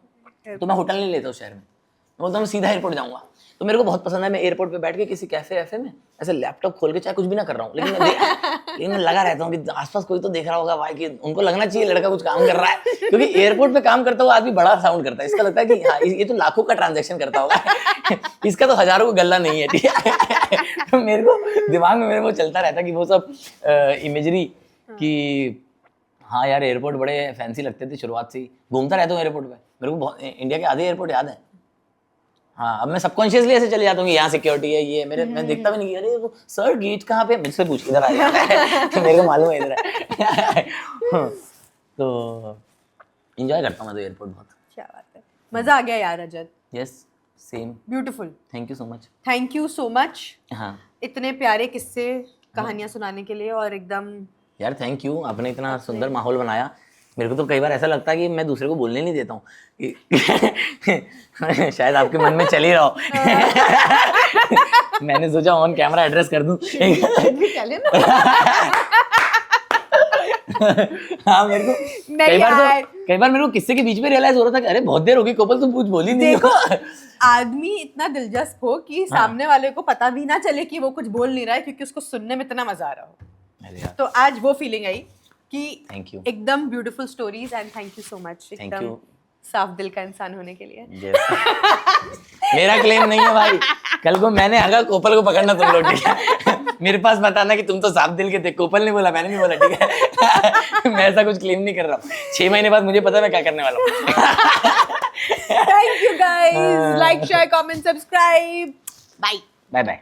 तो मैं होटल नहीं लेता हूँ शहर में, मैं बोलता हूँ सीधा एयरपोर्ट जाऊँगा। तो मेरे को बहुत पसंद है मैं एयरपोर्ट पे बैठ के किसी कैफे वैफे में ऐसे लैपटॉप खोल के, चाहे कुछ भी ना कर रहा हूँ, लेकिन मैं लगा रहता हूँ कि आसपास कोई तो देख रहा होगा भाई, कि उनको लगना चाहिए लड़का कुछ काम कर रहा है, क्योंकि एयरपोर्ट पे काम करता हुआ आदमी बड़ा साउंड करता है, इसका लगता है कि हाँ ये तो लाखों का ट्रांजैक्शन करता होगा इसका तो हजारों का गल्ला नहीं है, ठीक है। तो मेरे को दिमाग में मेरे को चलता रहता है कि वो सब इमेजरी कि हाँ यार एयरपोर्ट बड़े फैंसी लगते थे शुरुआत से ही, घूमता रहता हूँ एयरपोर्ट पे, मेरे को बहुत इंडिया के आधे एयरपोर्ट याद है। हाँ अब मैं सबकॉन्शियसली ऐसे चले जाता हूँ कि यहाँ सिक्योरिटी है, ये मेरे मैं देखता भी नहीं कि अरे वो सर गेट कहाँ पे, मुझसे पूछ इधर आ गया तो मेरे को मालूम है इधर है। तो एंजॉय करता हूँ मैं तो एयरपोर्ट बहुत। क्या बात है, मजा आ गया यार Rajat. Yes same, beautiful, thank you so much. Thank you so much हाँ इतने प्यारे किस्से कहानियां सुनाने के लिए, और एकदम यार थैंक यू, आपने इतना सुंदर माहौल बनाया। मेरे को तो कई बार ऐसा लगता है कि मैं दूसरे को बोलने नहीं देता हूँ शायद आपके मन में चल ही रहा हो मैंने सोचा ऑन कैमरा एड्रेस कर दूं चले ना। हाँ मेरे को कई बार मेरे को किस्से के बीच में रियलाइज हो रहा था कि अरे बहुत देर हो गई कोपल तुम कुछ बोली नहीं देखो आदमी इतना दिलचस्प हो कि सामने वाले को पता भी ना चले कि वो कुछ बोल नहीं रहा है, क्योंकि उसको सुनने में इतना मजा आ रहा हो। तो आज वो फीलिंग आई कि थैंक यू, एकदम beautiful stories, and thank you so much एकदम साफ दिल का इंसान होने के लिए। मेरा क्लेम नहीं है भाई, कल को मैंने अगर कोपल को पकड़ना तुम लोग, ठीक है मेरे पास बताना कि तुम तो साफ दिल के थे, कोपल ने बोला मैंने नहीं बोला, ठीक है मैं ऐसा कुछ क्लेम नहीं कर रहा हूँ, 6 महीने बाद मुझे पता है मैं क्या करने वाला हूँ। Thank you guys, like share comment subscribe, bye bye bye.